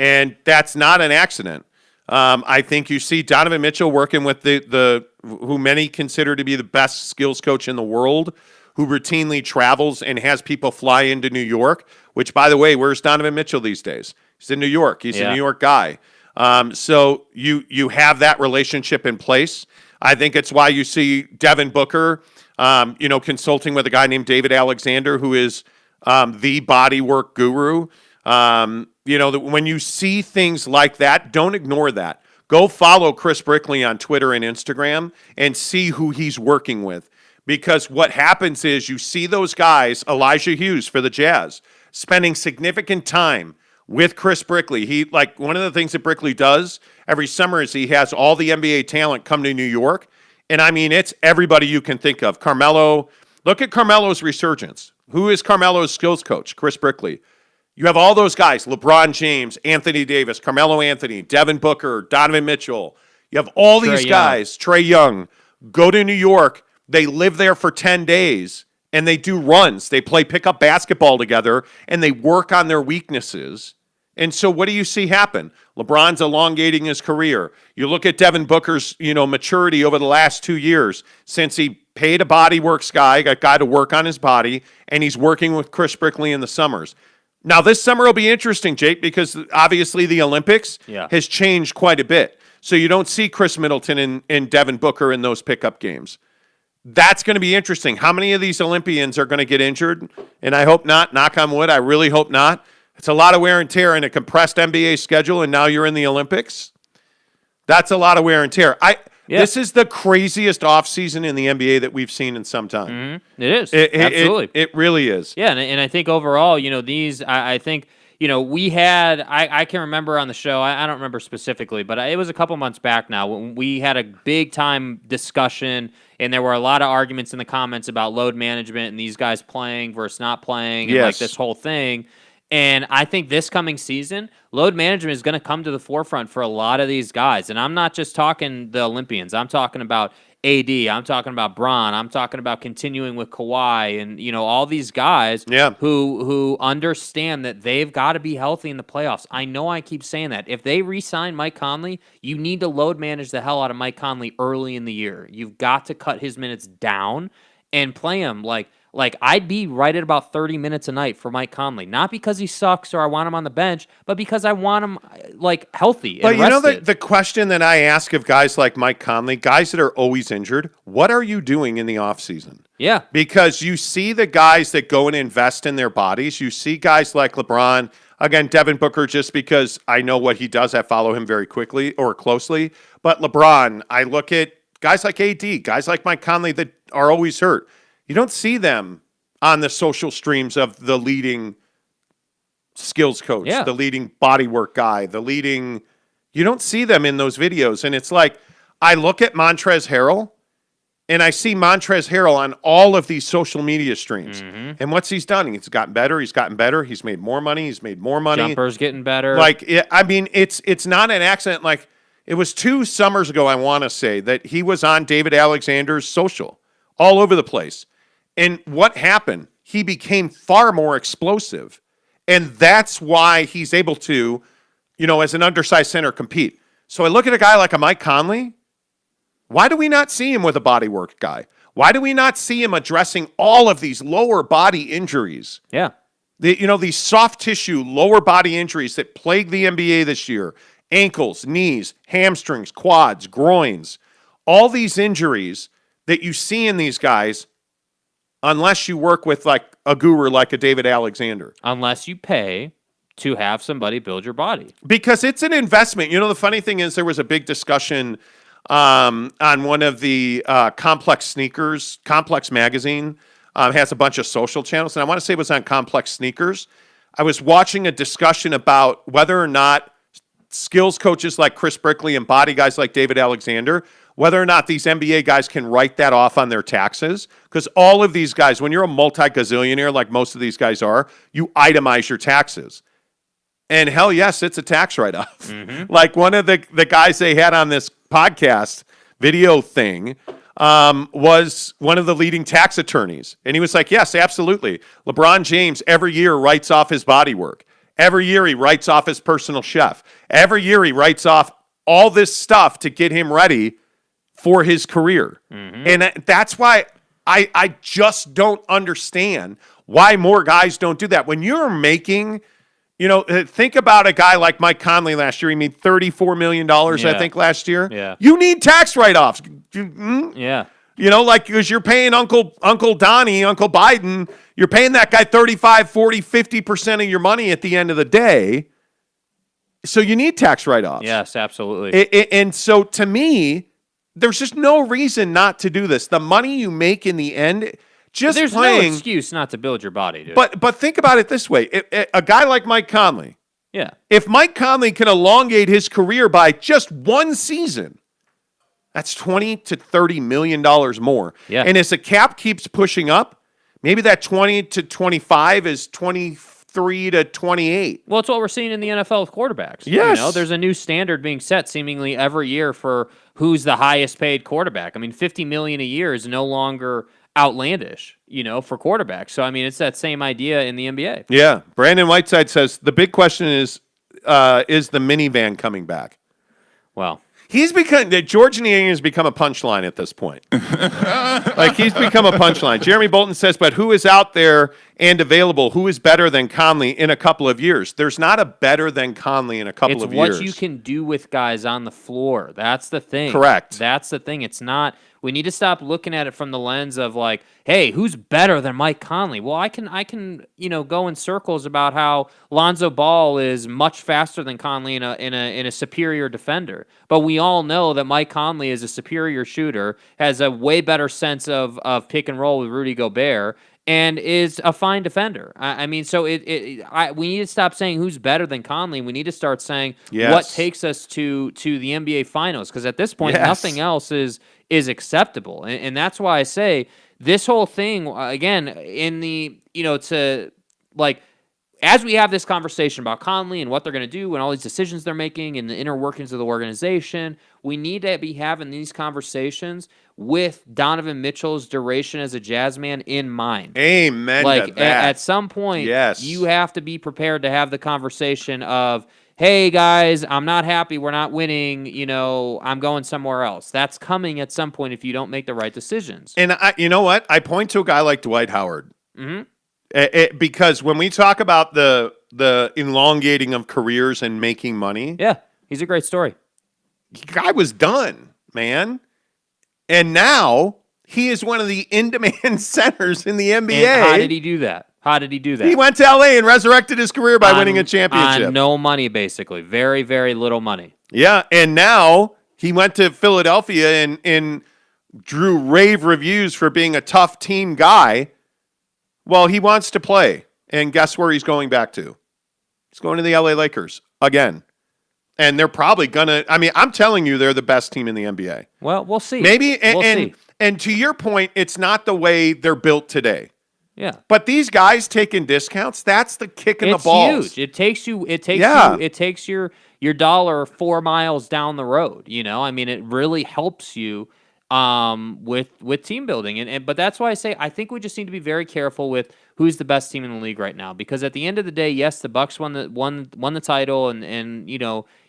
And that's not an accident. I think you see Donovan Mitchell working with the who many consider to be the best skills coach in the world, who routinely travels and has people fly into New York, which, by the way, where's Donovan Mitchell these days? He's in New York. He's a New York guy. So you have that relationship in place. I think it's why you see Devin Booker, consulting with a guy named David Alexander, who is the bodywork guru. When you see things like that, don't ignore that. Go follow Chris Brickley on Twitter and Instagram and see who he's working with. Because what happens is you see those guys, Elijah Hughes for the Jazz, spending significant time with Chris Brickley. One of the things that Brickley does every summer is he has all the NBA talent come to New York. And I mean, it's everybody you can think of. Carmelo, look at Carmelo's resurgence. Who is Carmelo's skills coach? Chris Brickley. You have all those guys, LeBron James, Anthony Davis, Carmelo Anthony, Devin Booker, Donovan Mitchell. You have all these guys, Trae Young, go to New York. They live there for 10 days, and they do runs. They play pickup basketball together, and they work on their weaknesses. And so what do you see happen? LeBron's elongating his career. You look at Devin Booker's, maturity over the last 2 years since he paid a bodyworks guy, a guy to work on his body, and he's working with Chris Brickley in the summers. Now, this summer will be interesting, Jake, because obviously the Olympics has changed quite a bit. So you don't see Chris Middleton and Devin Booker in those pickup games. That's going to be interesting. How many of these Olympians are going to get injured? And I hope not. Knock on wood. I really hope not. It's a lot of wear and tear in a compressed NBA schedule, and now you're in the Olympics. That's a lot of wear and tear. This is the craziest offseason in the NBA that we've seen in some time. Mm-hmm. It is. Absolutely. It really is. Yeah, and I think overall, I think, we had, I can remember on the show, I don't remember specifically, but it was a couple months back now when we had a big time discussion, and there were a lot of arguments in the comments about load management and these guys playing versus not playing, and like this whole thing. And I think this coming season, load management is going to come to the forefront for a lot of these guys. And I'm not just talking the Olympians. I'm talking about AD. I'm talking about Bron. I'm talking about continuing with Kawhi and, all these guys who understand that they've got to be healthy in the playoffs. I know I keep saying that. If they re-sign Mike Conley, you need to load manage the hell out of Mike Conley early in the year. You've got to cut his minutes down and play him like I'd be right at about 30 minutes a night for Mike Conley, not because he sucks or I want him on the bench, but because I want him healthy. But rested. The question that I ask of guys like Mike Conley, guys that are always injured, what are you doing in the offseason? Yeah, because you see the guys that go and invest in their bodies. You see guys like LeBron, again, Devin Booker, just because I know what he does. I follow him very quickly or closely. But LeBron, I look at guys like AD, guys like Mike Conley that are always hurt. You don't see them on the social streams of the leading skills coach, the leading bodywork guy, you don't see them in those videos. And it's like, I look at Montrezl Harrell, and I see Montrezl Harrell on all of these social media streams. Mm-hmm. And what's he's done? He's gotten better. He's made more money. Jumper's getting better. It's not an accident. It was 2 summers ago, I want to say, that he was on David Alexander's social all over the place. And what happened? He became far more explosive. And that's why he's able to, as an undersized center, compete. So I look at a guy like a Mike Conley. Why do we not see him with a bodywork guy? Why do we not see him addressing all of these lower body injuries? Yeah. These soft tissue lower body injuries that plague the NBA this year. Ankles, knees, hamstrings, quads, groins. All these injuries that you see in these guys, unless you work with a guru like a David Alexander. Unless you pay to have somebody build your body. Because it's an investment. The funny thing is there was a big discussion on one of the Complex magazine has a bunch of social channels, and I want to say it was on Complex Sneakers. I was watching a discussion about whether or not skills coaches like Chris Brickley and body guys like David Alexander, whether or not these NBA guys can write that off on their taxes. Because all of these guys, when you're a multi-gazillionaire like most of these guys are, you itemize your taxes. And hell yes, it's a tax write-off. Mm-hmm. Like one of the guys they had on this podcast video thing was one of the leading tax attorneys. And he was like, yes, absolutely. LeBron James every year writes off his body work. Every year he writes off his personal chef. Every year he writes off all this stuff to get him ready for his career. Mm-hmm. And that's why I just don't understand why more guys don't do that. When you're making... think about a guy like Mike Conley last year. He made $34 million, I think, last year. Yeah. You need tax write-offs. Yeah. Because you're paying Uncle Donnie, Uncle Biden, you're paying that guy 35, 40, 50% of your money at the end of the day. So you need tax write-offs. Yes, absolutely. And so to me, there's just no reason not to do this. The money you make in the end... There's no excuse not to build your body, dude. But think about it this way. A guy like Mike Conley, yeah. If Mike Conley can elongate his career by just one season, that's $20 to $30 million more. Yeah. And as the cap keeps pushing up, maybe that 20 to 25 is 23 to 28. Well, it's what we're seeing in the NFL with quarterbacks. Yes. There's a new standard being set seemingly every year for who's the highest paid quarterback. I mean, $50 million a year is no longer outlandish, for quarterbacks. So, I mean, it's that same idea in the NBA. Yeah. Brandon Whiteside says, the big question is the minivan coming back? Well, George Niang has become a punchline at this point. Like, he's become a punchline. Jeremy Bolton says, but who is out there and available? Who is better than Conley in a couple of years? There's not a better than Conley in a couple of years. It's what you can do with guys on the floor. That's the thing. Correct. That's the thing. It's not... We need to stop looking at it from the lens of like, hey, who's better than Mike Conley? Well, I can go in circles about how Lonzo Ball is much faster than Conley in a superior defender. But we all know that Mike Conley is a superior shooter, has a way better sense of pick and roll with Rudy Gobert, and is a fine defender. I mean, so we need to stop saying who's better than Conley. We need to start saying what takes us to the NBA Finals, because at this point, nothing else is acceptable. And that's why I say this whole thing, again, in the, to like, as we have this conversation about Conley and what they're going to do and all these decisions they're making and the inner workings of the organization, we need to be having these conversations with Donovan Mitchell's duration as a Jazz man in mind. Amen. Like, at some point, you have to be prepared to have the conversation of, hey, guys, I'm not happy. We're not winning. I'm going somewhere else. That's coming at some point if you don't make the right decisions. And you know what? I point to a guy like Dwight Howard. Mm-hmm. Because when we talk about the elongating of careers and making money. Yeah, he's a great story. The guy was done, man. And now he is one of the in-demand centers in the NBA. And how did he do that? He went to LA and resurrected his career by winning a championship. On no money, basically. Very, very little money. Yeah, and now he went to Philadelphia and drew rave reviews for being a tough team guy. Well, he wants to play. And guess where he's going back to? He's going to the LA Lakers again. And they're probably going to... I mean, I'm telling you, they're the best team in the NBA. Well, we'll see. Maybe. We'll see. And to your point, it's not the way they're built today. Yeah. But these guys taking discounts, that's the kick in the balls. It's huge. It takes your dollar 4 miles down the road, I mean, it really helps you with team building. But that's why I say I think we just need to be very careful with who's the best team in the league right now, because at the end of the day, yes, the Bucks won the title and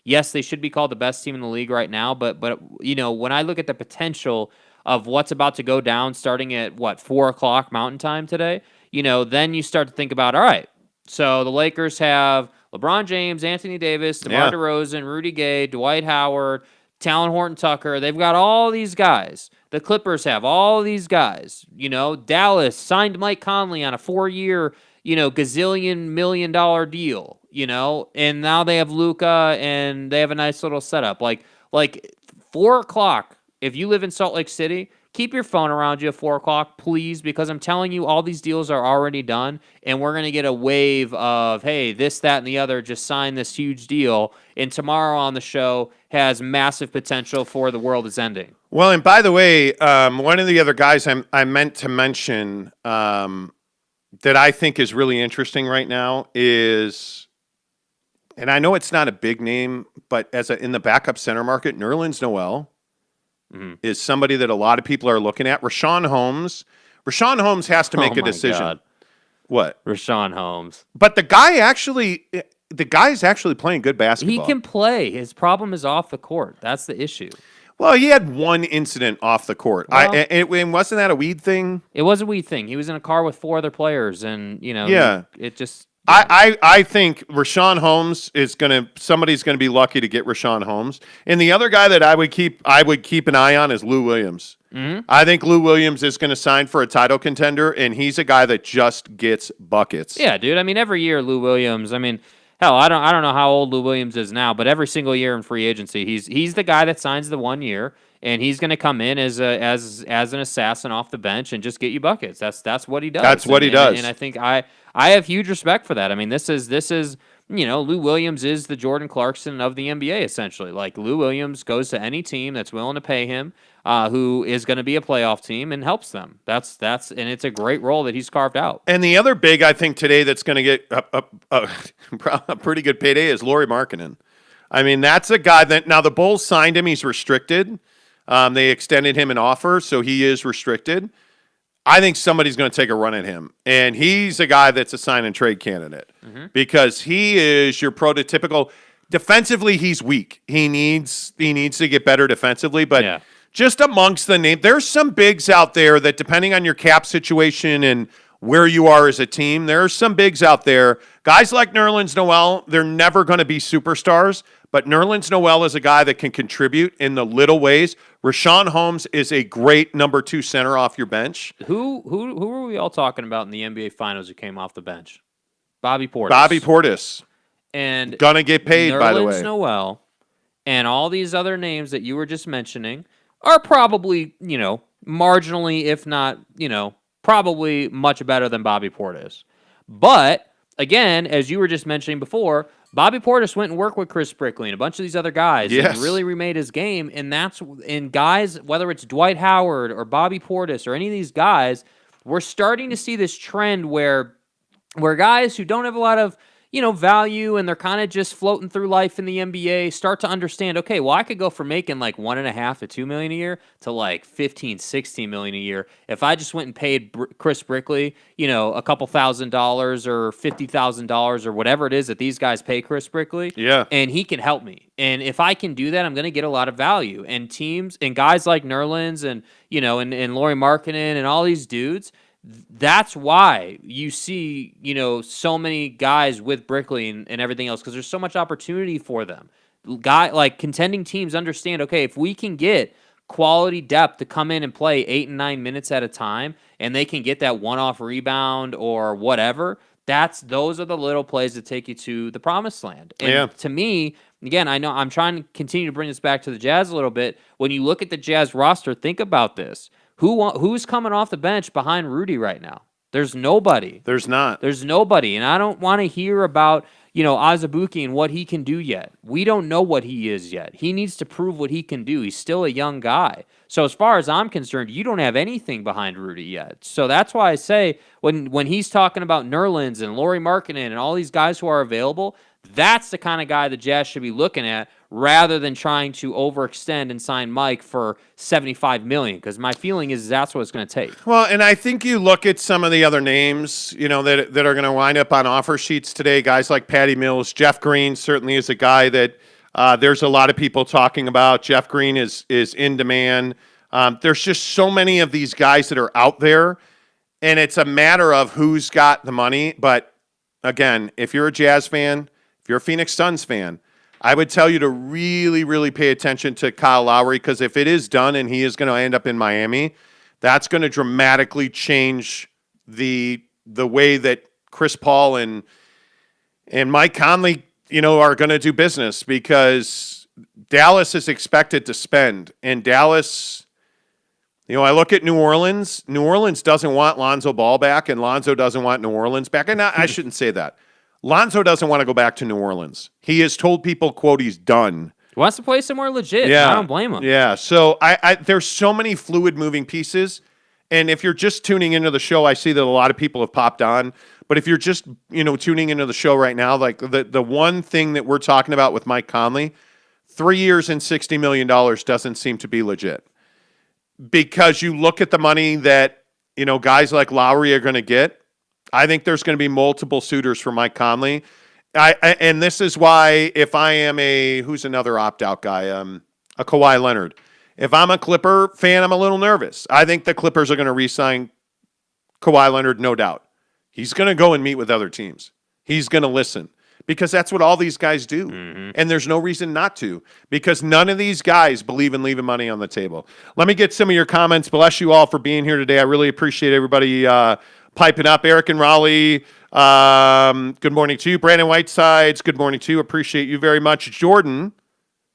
yes, they should be called the best team in the league right now, but when I look at the potential of what's about to go down starting at 4:00 Mountain Time today, then you start to think about, all right, so the Lakers have LeBron James, Anthony Davis, DeMar DeRozan, Rudy Gay, Dwight Howard, Talon Horton-Tucker. They've got all these guys. The Clippers have all these guys. Dallas signed Mike Conley on a 4-year, gazillion $1 million deal, and now they have Luka and they have a nice little setup. Like 4 o'clock, if you live in Salt Lake City, keep your phone around you at 4 o'clock, please, because I'm telling you, all these deals are already done, and we're going to get a wave of, hey, this, that, and the other just signed this huge deal, and tomorrow on the show has massive potential for the world is ending. Well, and by the way, one of the other guys I meant to mention that I think is really interesting right now is, and I know it's not a big name, but in the backup center market, Nerlens Noel is somebody that a lot of people are looking at. Rashawn Holmes has to make a decision. God. What? Rashawn Holmes. But the guy's actually playing good basketball. He can play. His problem is off the court. That's the issue. Well, he had one incident off the court. Well, and wasn't that a weed thing? It was a weed thing. He was in a car with 4 other players, and it just. I think Rashawn Holmes somebody's gonna be lucky to get Rashawn Holmes. And the other guy that I would keep an eye on is Lou Williams. Mm-hmm. I think Lou Williams is going to sign for a title contender, and he's a guy that just gets buckets. Yeah, dude. I mean, every year Lou Williams. I mean, hell, I don't know how old Lou Williams is now, but every single year in free agency, he's the guy that signs the 1 year, and he's going to come in as an assassin off the bench and just get you buckets. That's what he does. That's what he does. And I think I have huge respect for that. I mean, this is Lou Williams is the Jordan Clarkson of the NBA, essentially. Like, Lou Williams goes to any team that's willing to pay him, who is going to be a playoff team, and helps them. That's and it's a great role that he's carved out. And the other big, I think, today that's going to get a pretty good payday is Lauri Markkanen. I mean, that's a guy that now the Bulls signed him. He's restricted. They extended him an offer, so he is restricted. I think somebody's going to take a run at him. And he's a guy that's a sign and trade candidate because he is your prototypical. Defensively, he's weak. He needs to get better defensively. But just amongst the name, there's some bigs out there that, depending on your cap situation and where you are as a team, there are some bigs out there. Guys like Nerlens Noel, they're never going to be superstars. But Nerlens Noel is a guy that can contribute in the little ways. Rashawn Holmes is a great number 2 center off your bench. Who were we all talking about in the NBA Finals who came off the bench? Bobby Portis. Bobby Portis. And gonna get paid, by the way. Nerlens Noel and all these other names that you were just mentioning are probably, marginally, if not, probably much better than Bobby Portis. But, again, as you were just mentioning before, Bobby Portis went and worked with Chris Brickley and a bunch of these other guys and really remade his game. And guys, whether it's Dwight Howard or Bobby Portis or any of these guys, we're starting to see this trend where guys who don't have a lot of value and they're kind of just floating through life in the NBA start to understand, okay, well, I could go from making like $1.5 to $2 million a year to like $15-16 million a year if I just went and paid Chris Brickley, a couple $1,000 or $50,000 or whatever it is that these guys pay Chris Brickley. Yeah. And he can help me. And if I can do that, I'm going to get a lot of value. And teams and guys like Nerlens and Lauri Markkanen and all these dudes, that's why you see, so many guys with Brickley and everything else, because there's so much opportunity for them. Contending teams understand, okay, if we can get quality depth to come in and play 8 and 9 minutes at a time, and they can get that one-off rebound or whatever, those are the little plays that take you to the promised land. And to me, again, I know I'm trying to continue to bring this back to the Jazz a little bit. When you look at the Jazz roster, think about this. Who's coming off the bench behind Rudy right now? There's nobody. There's not. There's nobody. And I don't want to hear about, Azubuike and what he can do yet. We don't know what he is yet. He needs to prove what he can do. He's still a young guy. So as far as I'm concerned, you don't have anything behind Rudy yet. So that's why I say when he's talking about Nerlens and Lauri Markkanen and all these guys who are available, that's the kind of guy the Jazz should be looking at rather than trying to overextend and sign Mike for $75 million, because my feeling is that's what it's going to take. Well, and I think you look at some of the other names, that are going to wind up on offer sheets today, guys like Patty Mills. Jeff Green certainly is a guy that there's a lot of people talking about. Jeff Green is in demand. There's just so many of these guys that are out there, and it's a matter of who's got the money. But, again, if you're a Jazz fan, if you're a Phoenix Suns fan, I would tell you to really, really pay attention to Kyle Lowry, because if it is done and he is going to end up in Miami, that's going to dramatically change the way that Chris Paul and Mike Conley, are going to do business, because Dallas is expected to spend, and Dallas, I look at New Orleans. New Orleans doesn't want Lonzo Ball back, and Lonzo doesn't want New Orleans back. And I shouldn't say that. Lonzo doesn't want to go back to New Orleans. He has told people, quote, he's done. He wants to play somewhere legit. Yeah. I don't blame him. Yeah, so there's so many fluid moving pieces, and if you're just tuning into the show, I see that a lot of people have popped on. But if you're just tuning into the show right now, like the one thing that we're talking about with Mike Conley, 3 years and $60 million doesn't seem to be legit, because you look at the money that guys like Lowry are going to get. I think there's going to be multiple suitors for Mike Conley. And this is why, if I am who's another opt-out guy, a Kawhi Leonard. If I'm a Clipper fan, I'm a little nervous. I think the Clippers are going to re-sign Kawhi Leonard, no doubt. He's going to go and meet with other teams. He's going to listen, because that's what all these guys do. Mm-hmm. And there's no reason not to, because none of these guys believe in leaving money on the table. Let me get some of your comments. Bless you all for being here today. I really appreciate everybody piping up. Eric and Raleigh, good morning to you. Brandon Whitesides, good morning to you. Appreciate you very much. Jordan,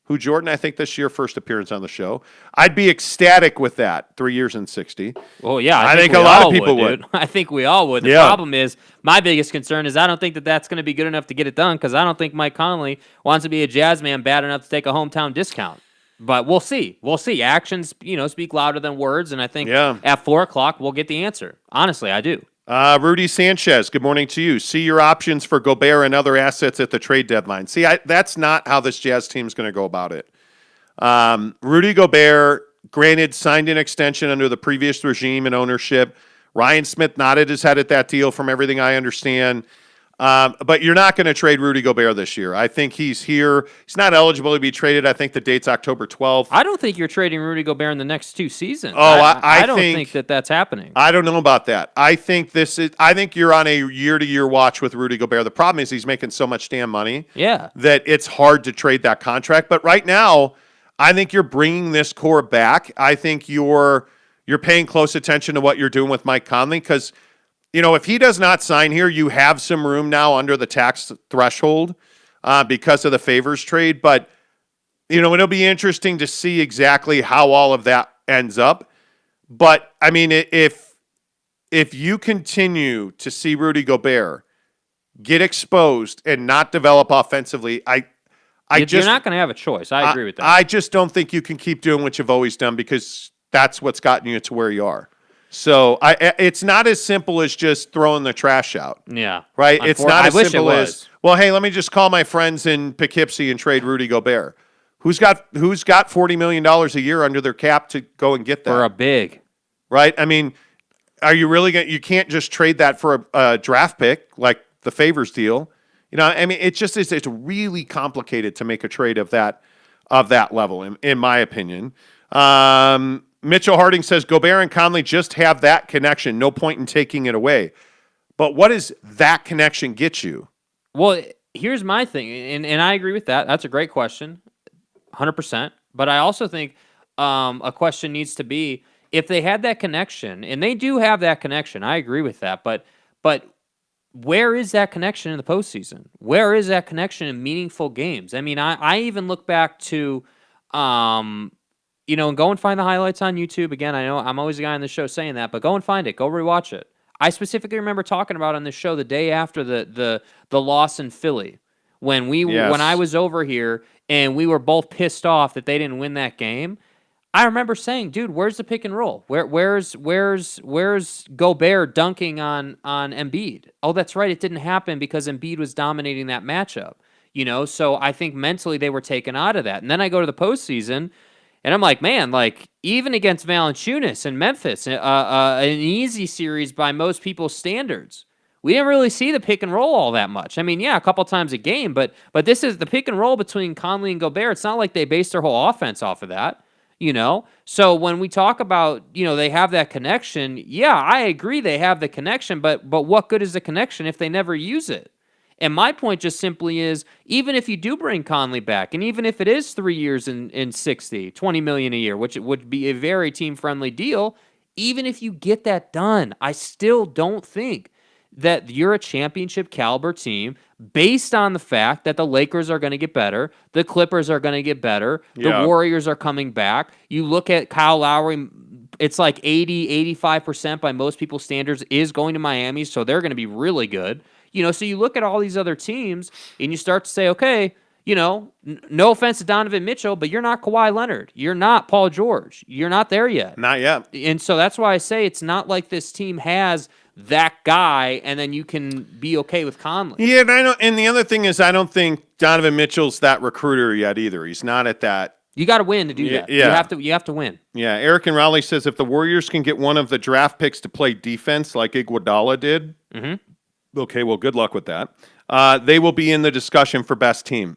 I think this is your first appearance on the show. I'd be ecstatic with that. 3 years and 60. Well, yeah, I think a lot of people would. I think we all would. The problem is, my biggest concern is I don't think that that's going to be good enough to get it done, because I don't think Mike Conley wants to be a Jazz man bad enough to take a hometown discount. But we'll see. We'll see. Actions, speak louder than words, and I think at 4 o'clock we'll get the answer. Honestly, I do. Rudy Sanchez, good morning to you. See your options for Gobert and other assets at the trade deadline. See, that's not how this Jazz team's going to go about it. Rudy Gobert, granted, signed an extension under the previous regime and ownership. Ryan Smith nodded his head at that deal, from everything I understand. But you're not going to trade Rudy Gobert this year. I think he's here. He's not eligible to be traded. I think the date's October 12th. I don't think you're trading Rudy Gobert in the next 2 seasons. Oh, I don't think that that's happening. I don't know about that. I think you're on a year-to-year watch with Rudy Gobert. The problem is he's making so much damn money that it's hard to trade that contract. But right now, I think you're bringing this core back. I think you're paying close attention to what you're doing with Mike Conley, because if he does not sign here, you have some room now under the tax threshold because of the favors trade. But, it'll be interesting to see exactly how all of that ends up. But, I mean, if you continue to see Rudy Gobert get exposed and not develop offensively, you're not going to have a choice. I agree with that. I just don't think you can keep doing what you've always done, because that's what's gotten you to where you are. So it's not as simple as just throwing the trash out. Yeah. Right? It's not as simple as, well, hey, let me just call my friends in Poughkeepsie and trade Rudy Gobert. Who's got $40 million a year under their cap to go and get that? For a big. Right? I mean, are you really going to – you can't just trade that for a draft pick like the favors deal. I mean, it's really complicated to make a trade of that level, in my opinion. Mitchell Harding says Gobert and Conley just have that connection. No point in taking it away. But what does that connection get you? Well, here's my thing, and I agree with that. That's a great question, 100%. But I also think a question needs to be, if they had that connection, and they do have that connection, I agree with that. But where is that connection in the postseason? Where is that connection in meaningful games? I mean, I even look back to and go and find the highlights on YouTube. Again, I know I'm always the guy on the show saying that, but go and find it. Go rewatch it. I specifically remember talking about on this show the day after the loss in Philly, when I was over here and we were both pissed off that they didn't win that game. I remember saying, dude, where's the pick and roll? Where's Gobert dunking on Embiid? Oh, that's right, it didn't happen because Embiid was dominating that matchup. So I think mentally they were taken out of that. And then I go to the postseason, and I'm like, man, even against Valanciunas and Memphis, an easy series by most people's standards, we didn't really see the pick and roll all that much. I mean, yeah, a couple times a game, but this is the pick and roll between Conley and Gobert. It's not like they based their whole offense off of that, So when we talk about, they have that connection, yeah, I agree they have the connection, but what good is the connection if they never use it? And my point just simply is, even if you do bring Conley back, and even if it is 3 years and $20 million a year, which it would be a very team-friendly deal, even if you get that done, I still don't think that you're a championship caliber team based on the fact that the Lakers are going to get better, the Clippers are going to get better, the Warriors are coming back. You look at Kyle Lowry, it's like 85% by most people's standards is going to Miami, so they're going to be really good. So you look at all these other teams and you start to say, okay, no offense to Donovan Mitchell, but you're not Kawhi Leonard. You're not Paul George. You're not there yet. Not yet. And so that's why I say it's not like this team has that guy, and then you can be okay with Conley. Yeah, and the other thing is I don't think Donovan Mitchell's that recruiter yet either. He's not at that. You got to win to do that. Yeah. You have to win. Yeah, Eric and Raleigh says if the Warriors can get one of the draft picks to play defense like Iguodala did, okay, well, good luck with that. They will be in the discussion for best team.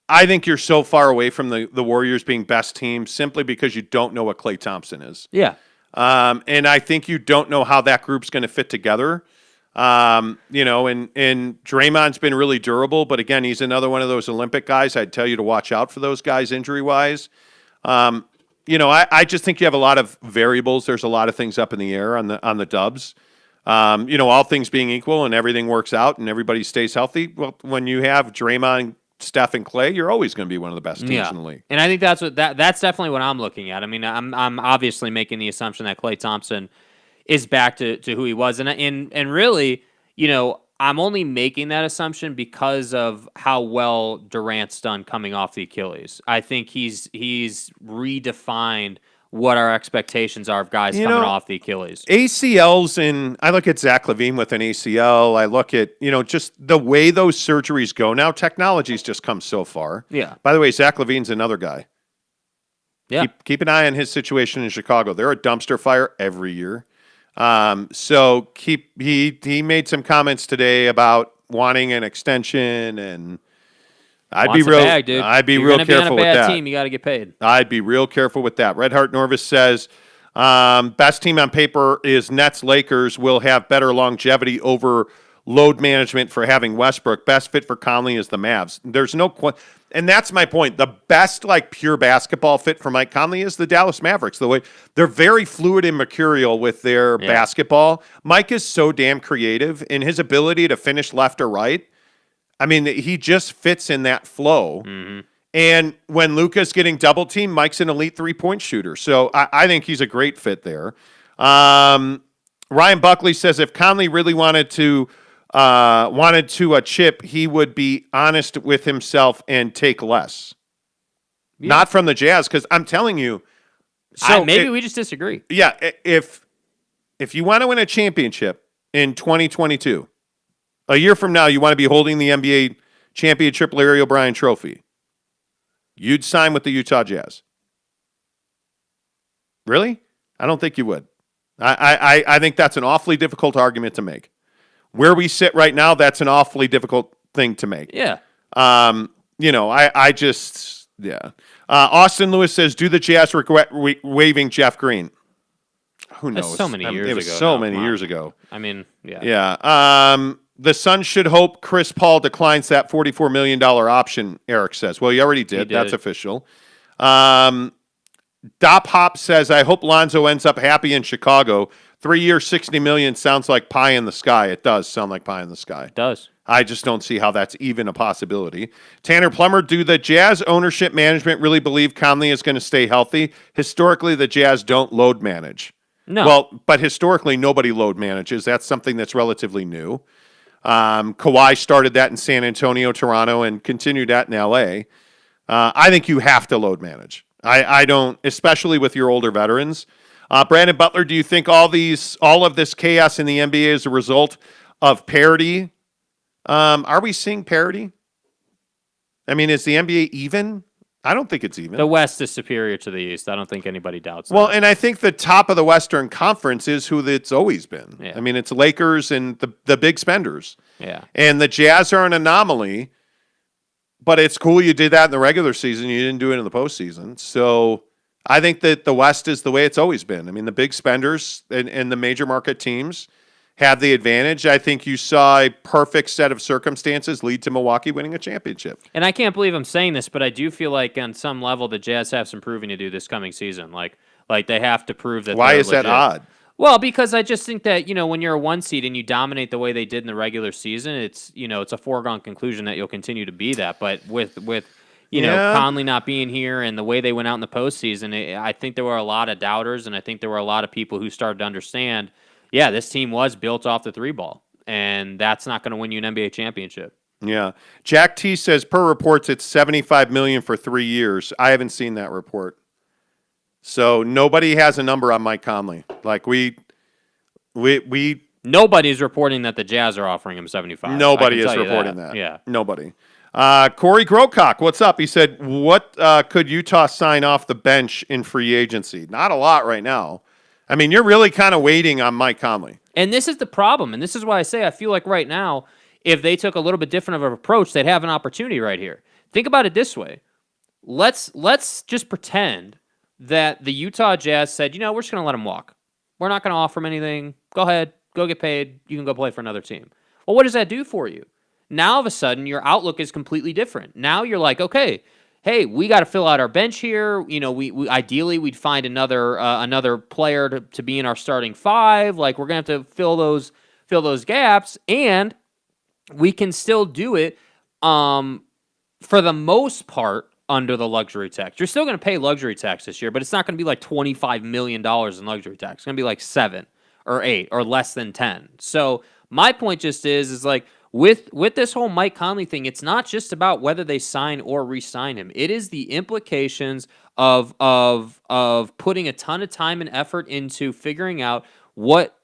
I think you're so far away from the Warriors being best team simply because you don't know what Klay Thompson is. Yeah. And I think you don't know how that group's going to fit together. And Draymond's been really durable, but again, he's another one of those Olympic guys. I'd tell you to watch out for those guys injury-wise. I just think you have a lot of variables. There's a lot of things up in the air on the Dubs. All things being equal and everything works out and everybody stays healthy. Well, when you have Draymond, Steph, and Klay, you're always going to be one of the best teams in the league. And I think that's definitely what I'm looking at. I mean, I'm obviously making the assumption that Klay Thompson is back to who he was, and really, I'm only making that assumption because of how well Durant's done coming off the Achilles. I think he's redefined what our expectations are of guys coming off the Achilles. ACLs, and I look at Zach LaVine with an ACL. I look at, just the way those surgeries go now. Technology's just come so far. Yeah. By the way, Zach LaVine's another guy. Yeah. Keep an eye on his situation in Chicago. They're a dumpster fire every year. So he made some comments today about wanting an extension, and I'd be real careful with that. Team, you got to get paid. I'd be real careful with that. Red Heart Norvis says, best team on paper is Nets. Lakers will have better longevity over load management for having Westbrook. Best fit for Conley is the Mavs. There's no and that's my point. The best pure basketball fit for Mike Conley is the Dallas Mavericks. The way they're very fluid and mercurial with their basketball. Mike is so damn creative in his ability to finish left or right. I mean, he just fits in that flow. Mm-hmm. And when Luka's getting double teamed, Mike's an elite 3-point shooter. So I think he's a great fit there. Ryan Buckley says if Conley really wanted to chip, he would be honest with himself and take less. Yeah. Not from the Jazz, because I'm telling you. So maybe we just disagree. Yeah, if you want to win a championship in 2022, a year from now, you want to be holding the NBA championship Larry O'Brien trophy, you'd sign with the Utah Jazz. Really? I don't think you would. I think that's an awfully difficult argument to make. Where we sit right now, that's an awfully difficult thing to make. Yeah. Austin Lewis says, do the Jazz regret waiving Jeff Green? Who knows? That's so many years ago. It was so many years ago. I mean, yeah. Yeah. The Suns should hope Chris Paul declines that $44 million option, Eric says. Well, he already did. That's official. Dop Hop says, I hope Lonzo ends up happy in Chicago. 3 years, $60 million sounds like pie in the sky. It does sound like pie in the sky. It does. I just don't see how that's even a possibility. Tanner Plummer, do the Jazz ownership management really believe Conley is going to stay healthy? Historically, the Jazz don't load manage. No. Well, but historically, nobody load manages. That's something that's relatively new. Kawhi started that in San Antonio, Toronto, and continued that in L.A. I think you have to load manage. I don't, especially with your older veterans. Brandon Butler, do you think all of this chaos in the NBA is a result of parity? Are we seeing parity? I mean, is the NBA even? I don't think it's even. The West is superior to the East. I don't think anybody doubts that. Well, and I think the top of the Western Conference is who it's always been. Yeah. I mean, it's Lakers and the big spenders. Yeah. And the Jazz are an anomaly, but it's cool you did that in the regular season. You didn't do it in the postseason. So I think that the West is the way it's always been. I mean, the big spenders and the major market teams have the advantage. I think you saw a perfect set of circumstances lead to Milwaukee winning a championship. And I can't believe I'm saying this, but I do feel like on some level the Jazz have some proving to do this coming season. Like they have to prove that. Why is legit. that odd? Well, because I just think that, when you're a 1 seed and you dominate the way they did in the regular season, it's a foregone conclusion that you'll continue to be that. But with Conley not being here and the way they went out in the postseason, I think there were a lot of doubters, and I think there were a lot of people who started to understand, this team was built off the 3-ball, and that's not going to win you an NBA championship. Yeah. Jack T says, per reports, it's $75 million for 3 years. I haven't seen that report. So nobody has a number on Mike Conley. Like we nobody's reporting that the Jazz are offering him 75. Nobody is reporting that. Yeah. Nobody. Corey Grocock, what's up? He said, what could Utah sign off the bench in free agency? Not a lot right now. I mean, you're really kind of waiting on Mike Conley. And this is the problem. And this is why I say I feel like right now, if they took a little bit different of an approach, they'd have an opportunity right here. Think about it this way. Let's just pretend that the Utah Jazz said, we're just going to let him walk. We're not going to offer him anything. Go ahead. Go get paid. You can go play for another team. Well, what does that do for you? Now, all of a sudden, your outlook is completely different. Now you're like, okay, hey, we got to fill out our bench here. We ideally we'd find another player to be in our starting 5. Like, we're going to have to fill those gaps, and we can still do it for the most part under the luxury tax. You're still going to pay luxury tax this year, but it's not going to be like $25 million in luxury tax. It's going to be like 7 or 8 or less than 10. So my point just is like with this whole Mike Conley thing, it's not just about whether they sign or re-sign him. It is the implications of putting a ton of time and effort into figuring out what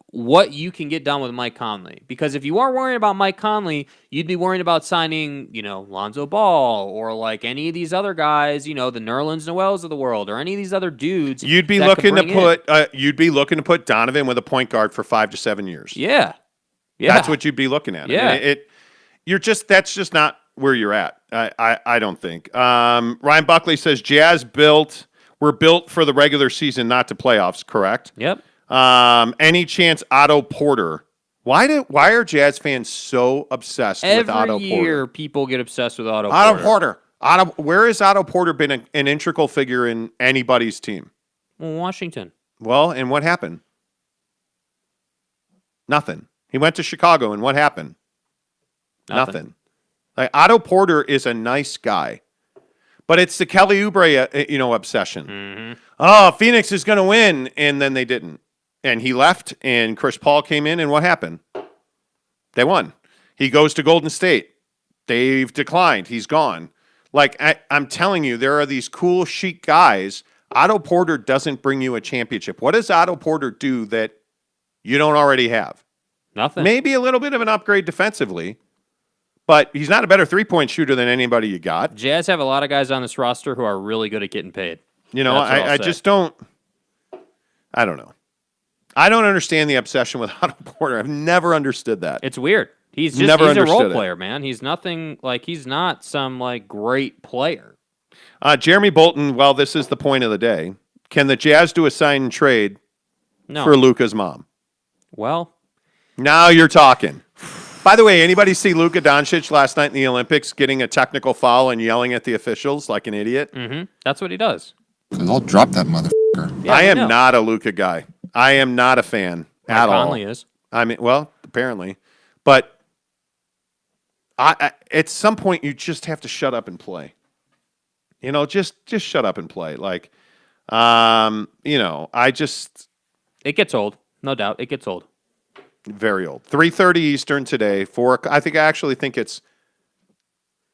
you can get done with Mike Conley. Because if you are worrying about Mike Conley, you'd be worrying about signing, Lonzo Ball or like any of these other guys, the Nerlens Noels of the world or any of these other dudes. You'd be looking to put Donovan with a point guard for 5 to 7 years. Yeah. That's what you'd be looking at. Yeah. That's just not where you're at. I don't think. Ryan Buckley says Jazz were built for the regular season, not to playoffs. Correct. Yep. Any chance Otto Porter? Why are Jazz fans so obsessed with Otto Porter? Every year, people get obsessed with Otto Porter. Where has Otto Porter been an integral figure in anybody's team? Well, Washington. Well, and what happened? Nothing. He went to Chicago, and what happened? Nothing. Like, Otto Porter is a nice guy, but it's the Kelly Oubre, obsession. Mm-hmm. Oh, Phoenix is going to win, and then they didn't. And he left, and Chris Paul came in, and what happened? They won. He goes to Golden State. They've declined. He's gone. Like, I'm telling you, there are these cool, chic guys. Otto Porter doesn't bring you a championship. What does Otto Porter do that you don't already have? Nothing. Maybe a little bit of an upgrade defensively, but he's not a better three-point shooter than anybody you got. Jazz have a lot of guys on this roster who are really good at getting paid. I just don't. I don't know. I don't understand the obsession with Otto Porter. I've never understood that. It's weird. He's a role player, man. He's nothing like he's not some like great player. Jeremy Bolton, well, this is the point of the day. Can the Jazz do a sign and trade for Luka's mom? Well, now you're talking. By the way, anybody see Luka Doncic last night in the Olympics getting a technical foul and yelling at the officials like an idiot? Mm-hmm. That's what he does. I'll drop that motherfucker. Yeah, I am not a Luka guy. I am not a fan at all. Conley is. I mean, well, apparently. But I at some point, you just have to shut up and play. Just shut up and play. Like, I just... It gets old. No doubt. It gets old. Very old. 3:30 Eastern today. I actually think it's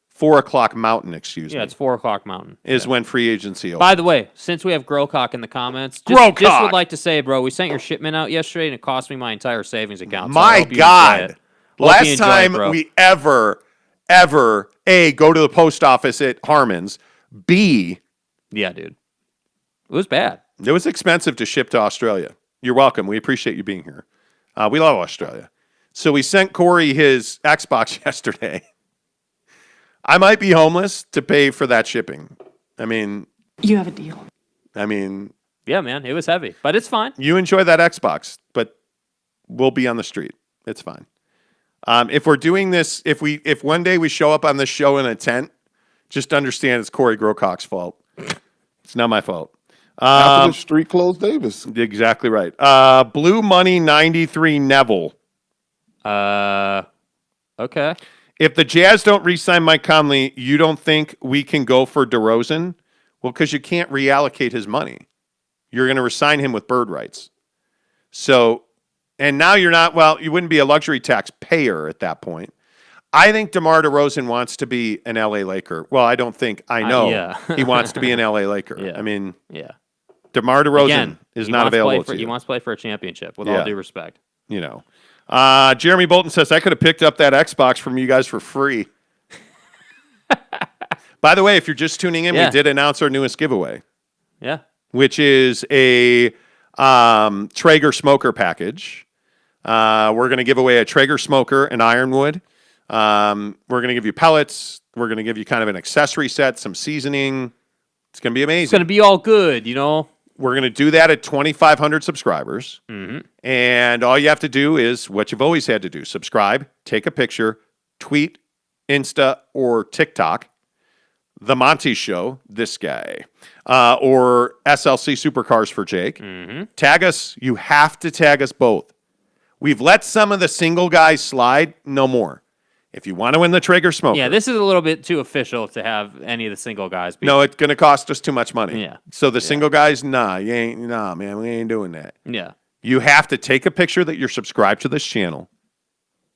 4 o'clock Mountain, excuse me. Yeah, it's 4 o'clock Mountain. Is when free agency opens. By the way, since we have Grocock in the comments, just would like to say, bro, we sent your shipment out yesterday, and it cost me my entire savings account. So my God. Last time we ever, A, go to the post office at Harmon's, B... Yeah, dude. It was bad. It was expensive to ship to Australia. You're welcome. We appreciate you being here. We love Australia. So we sent Corey his Xbox yesterday. I might be homeless to pay for that shipping. I mean... You have a deal. I mean... Yeah, man. It was heavy. But it's fine. You enjoy that Xbox, but we'll be on the street. It's fine. If we're doing this, if one day we show up on this show in a tent, just understand it's Corey Grocock's fault. It's not my fault. After the street closed Davis. Exactly right. Blue Money 93 Neville. Okay. If the Jazz don't re-sign Mike Conley, you don't think we can go for DeRozan? Well, because you can't reallocate his money. You're going to resign him with bird rights. So, and now you're not, well, you wouldn't be a luxury tax payer at that point. I think DeMar DeRozan wants to be an LA Laker. Well, I don't think, I know he wants to be an LA Laker. Yeah. I mean, yeah. DeMar DeRozan is not available to you. He wants to play for a championship, with all due respect. You know. Jeremy Bolton says, I could have picked up that Xbox from you guys for free. By the way, if you're just tuning in, we did announce our newest giveaway. Yeah. Which is a Traeger smoker package. We're going to give away a Traeger smoker, an Ironwood. We're going to give you pellets. We're going to give you kind of an accessory set, some seasoning. It's going to be amazing. It's going to be all good, you know. We're going to do that at 2,500 subscribers. Mm-hmm. And all you have to do is what you've always had to do. Subscribe, take a picture, tweet, Insta, or TikTok, The Monty Show, this guy, or SLC Supercars for Jake. Mm-hmm. Tag us. You have to tag us both. We've let some of the single guys slide. No more. If you want to win the Traeger smoker. Yeah, this is a little bit too official to have any of the single guys. No, it's going to cost us too much money. Yeah. So the single guys, man, we ain't doing that. Yeah. You have to take a picture that you're subscribed to this channel.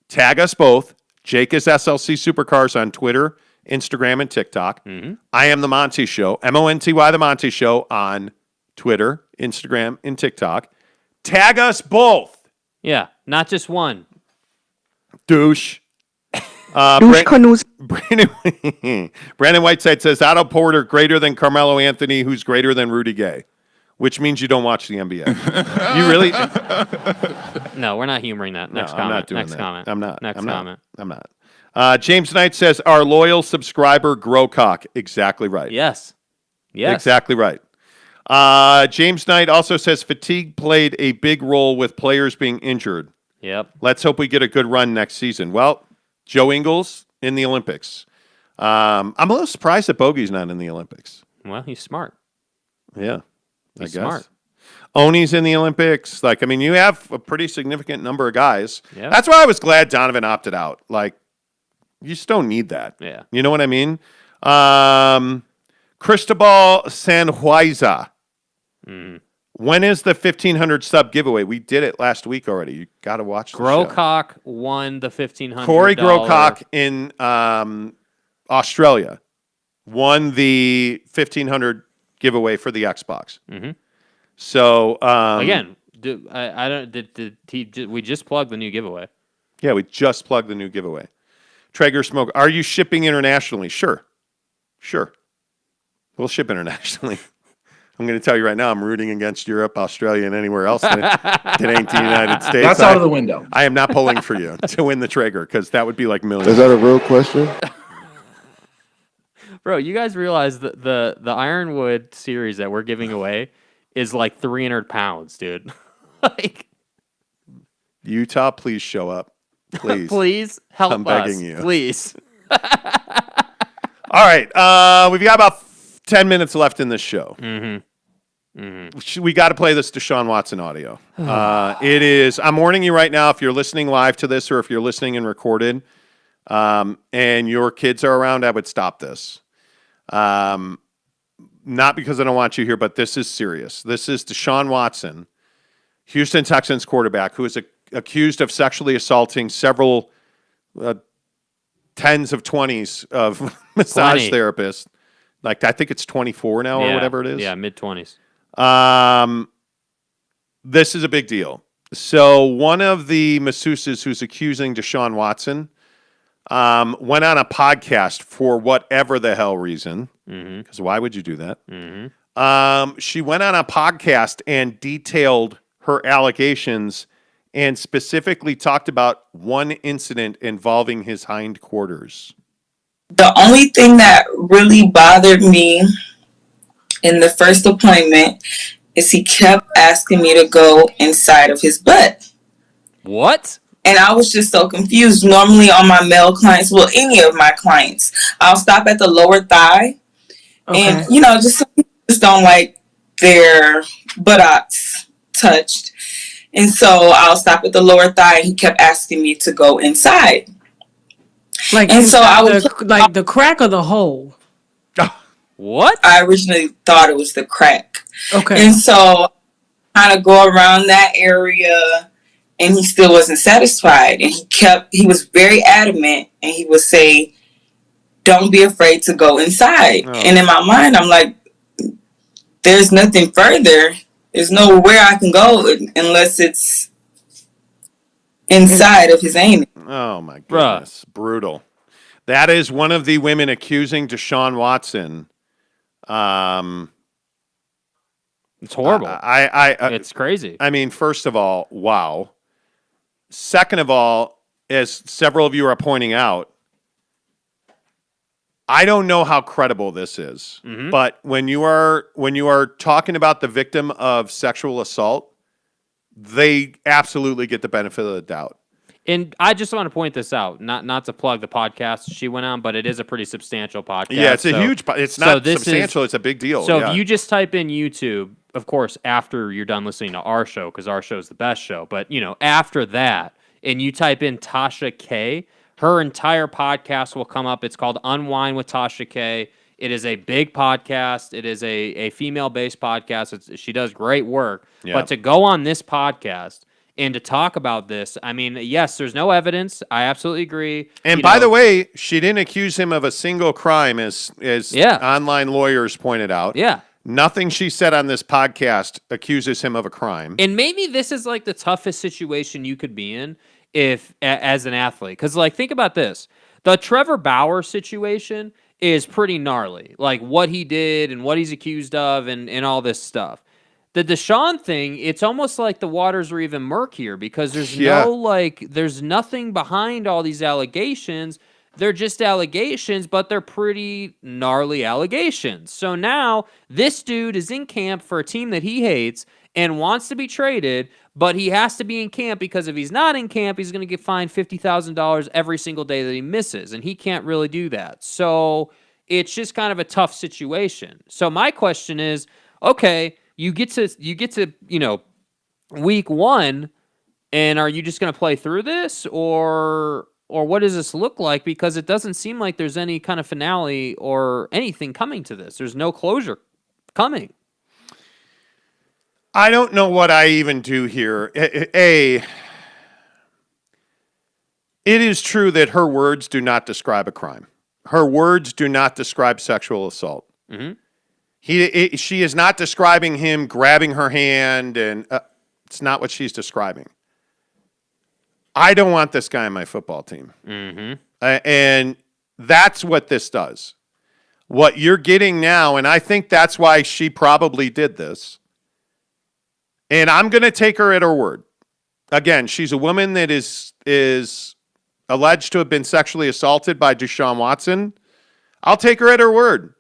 Tag us both. Jake is SLC Supercars on Twitter, Instagram, and TikTok. Mm-hmm. I am The Monty Show, Monty The Monty Show on Twitter, Instagram, and TikTok. Tag us both. Yeah, not just one. Douche. Brandon Whiteside says, Otto Porter greater than Carmelo Anthony, who's greater than Rudy Gay, which means you don't watch the NBA. You really? No, we're not humoring that. Next comment. I'm not doing Next that. comment. I'm not. Next I'm comment. Not. I'm not. James Knight says, our loyal subscriber, Growcock. Exactly right. Yes. Yes. Exactly right. James Knight also says, fatigue played a big role with players being injured. Yep. Let's hope we get a good run next season. Well, Joe Ingles in the Olympics. I'm a little surprised that Bogey's not in the Olympics. Well, he's smart. Yeah, he's I guess. Smart. Oni's in the Olympics. Like, I mean, you have a pretty significant number of guys. Yeah. That's why I was glad Donovan opted out. Like, you just don't need that. Yeah. You know what I mean? Cristobal Sanhuiza. Mm. When is the 1,500 sub giveaway? We did it last week already. You got to watch the show. Growcock won the $1,500. Corey Growcock in Australia won the 1,500 giveaway for the Xbox. Mm-hmm. So again, I don't. We just plugged the new giveaway? Yeah, we just plugged the new giveaway. Traeger Smoke. Are you shipping internationally? Sure. We'll ship internationally. I'm going to tell you right now, I'm rooting against Europe, Australia, and anywhere else that ain't the United States. That's out of the window. I am not pulling for you to win the Traeger because that would be like millions. Is that a real question? Bro, you guys realize that the Ironwood series that we're giving away is like 300 pounds, dude. Like, Utah, please show up. Please. Please help I'm us. begging you. Please. All right. We've got about 10 minutes left in this show. Mm-hmm. Mm-hmm. We got to play this Deshaun Watson audio. It is, I'm warning you right now, if you're listening live to this or if you're listening and recorded and your kids are around, I would stop this. Not because I don't want you here, but this is serious. This is Deshaun Watson, Houston Texans quarterback, who is accused of sexually assaulting several tens of 20s of massage therapists. Like, I think it's 24 now or whatever it is. Yeah, mid-20s. This is a big deal. So one of the masseuses who's accusing Deshaun Watson went on a podcast for whatever the hell reason. Because why would you do that? Mm-hmm. She went on a podcast and detailed her allegations and specifically talked about one incident involving his hindquarters. The only thing that really bothered me in the first appointment is he kept asking me to go inside of his butt. What? And I was just so confused. Normally on my male clients, well, any of my clients, I'll stop at the lower thigh. Okay. And, just don't like their buttocks touched. And so I'll stop at the lower thigh, and he kept asking me to go inside. Like, and so I would like the crack or the hole. What? I originally thought it was the crack. Okay. And so kind of go around that area, and he still wasn't satisfied. And he was very adamant, and he would say, "Don't be afraid to go inside." Oh. And in my mind, I'm like, there's nothing further. There's nowhere I can go unless it's inside of his anus. Oh, my goodness. Bruh. Brutal. That is one of the women accusing Deshaun Watson. It's horrible. It's crazy. I mean, first of all, wow. Second of all, as several of you are pointing out, I don't know how credible this is, but when you are talking about the victim of sexual assault, they absolutely get the benefit of the doubt. And I just want to point this out, not to plug the podcast she went on, but it is a pretty substantial podcast. Yeah, it's a huge. It's not substantial. It's a big deal. So if you just type in YouTube, of course, after you're done listening to our show, because our show is the best show, but after that, and you type in Tasha K, her entire podcast will come up. It's called Unwind with Tasha K. It is a big podcast. It is a female-based podcast. She does great work. Yeah. But to go on this podcast and to talk about this, I mean, yes, there's no evidence. I absolutely agree. And by the way, she didn't accuse him of a single crime, as online lawyers pointed out. Yeah. Nothing she said on this podcast accuses him of a crime. And maybe this is like the toughest situation you could be in as an athlete. Because, think about this. The Trevor Bauer situation is pretty gnarly. Like, what he did and what he's accused of and all this stuff. The Deshaun thing, it's almost like the waters are even murkier because there's there's nothing behind all these allegations. They're just allegations, but they're pretty gnarly allegations. So now this dude is in camp for a team that he hates and wants to be traded, but he has to be in camp because if he's not in camp, he's going to get fined $50,000 every single day that he misses, and he can't really do that. So it's just kind of a tough situation. So my question is, okay, you get to week one, and are you just going to play through this, or what does this look like? Because it doesn't seem like there's any kind of finale or anything coming to this. There's no closure coming. I don't know what I even do here. It is true that her words do not describe a crime. Her words do not describe sexual assault. Mm-hmm. She is not describing him grabbing her hand, and it's not what she's describing. I don't want this guy on my football team. Mm-hmm. And that's what this does. What you're getting now, and I think that's why she probably did this, and I'm going to take her at her word. Again, she's a woman that is alleged to have been sexually assaulted by Deshaun Watson. I'll take her at her word.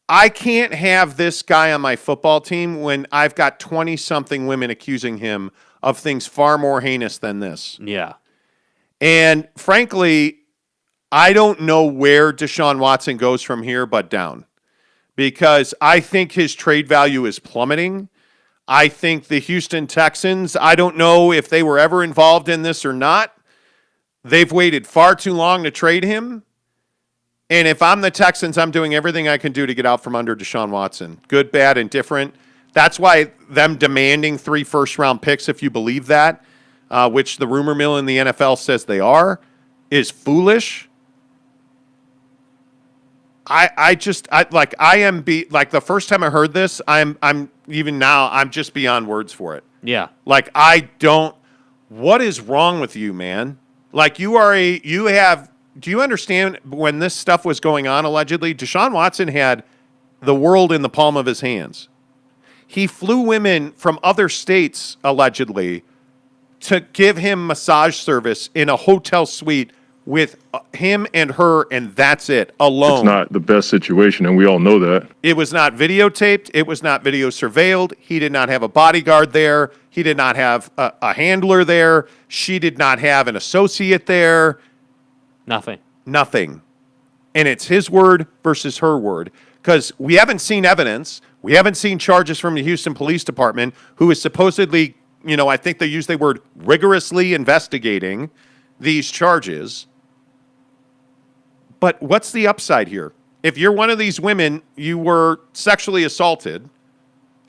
I can't have this guy on my football team when I've got 20-something women accusing him of things far more heinous than this. Yeah. And frankly, I don't know where Deshaun Watson goes from here but down, because I think his trade value is plummeting. I think the Houston Texans, I don't know if they were ever involved in this or not. They've waited far too long to trade him. And if I'm the Texans, I'm doing everything I can do to get out from under Deshaun Watson. Good, bad, and different. That's why them demanding 3 first-round picks, if you believe that, which the rumor mill in the NFL says they are, is foolish. The first time I heard this, I'm even now, I'm just beyond words for it. Yeah. What is wrong with you, man? Do you understand when this stuff was going on, allegedly, Deshaun Watson had the world in the palm of his hands. He flew women from other states, allegedly, to give him massage service in a hotel suite with him and her, and that's it, alone. It's not the best situation, and we all know that. It was not videotaped. It was not video surveilled. He did not have a bodyguard there. He did not have a handler there. She did not have an associate there. Nothing. And it's his word versus her word. because we haven't seen evidence. We haven't seen charges from the Houston Police Department, who is supposedly, I think they use the word rigorously investigating these charges. But what's the upside here? If you're one of these women, you were sexually assaulted,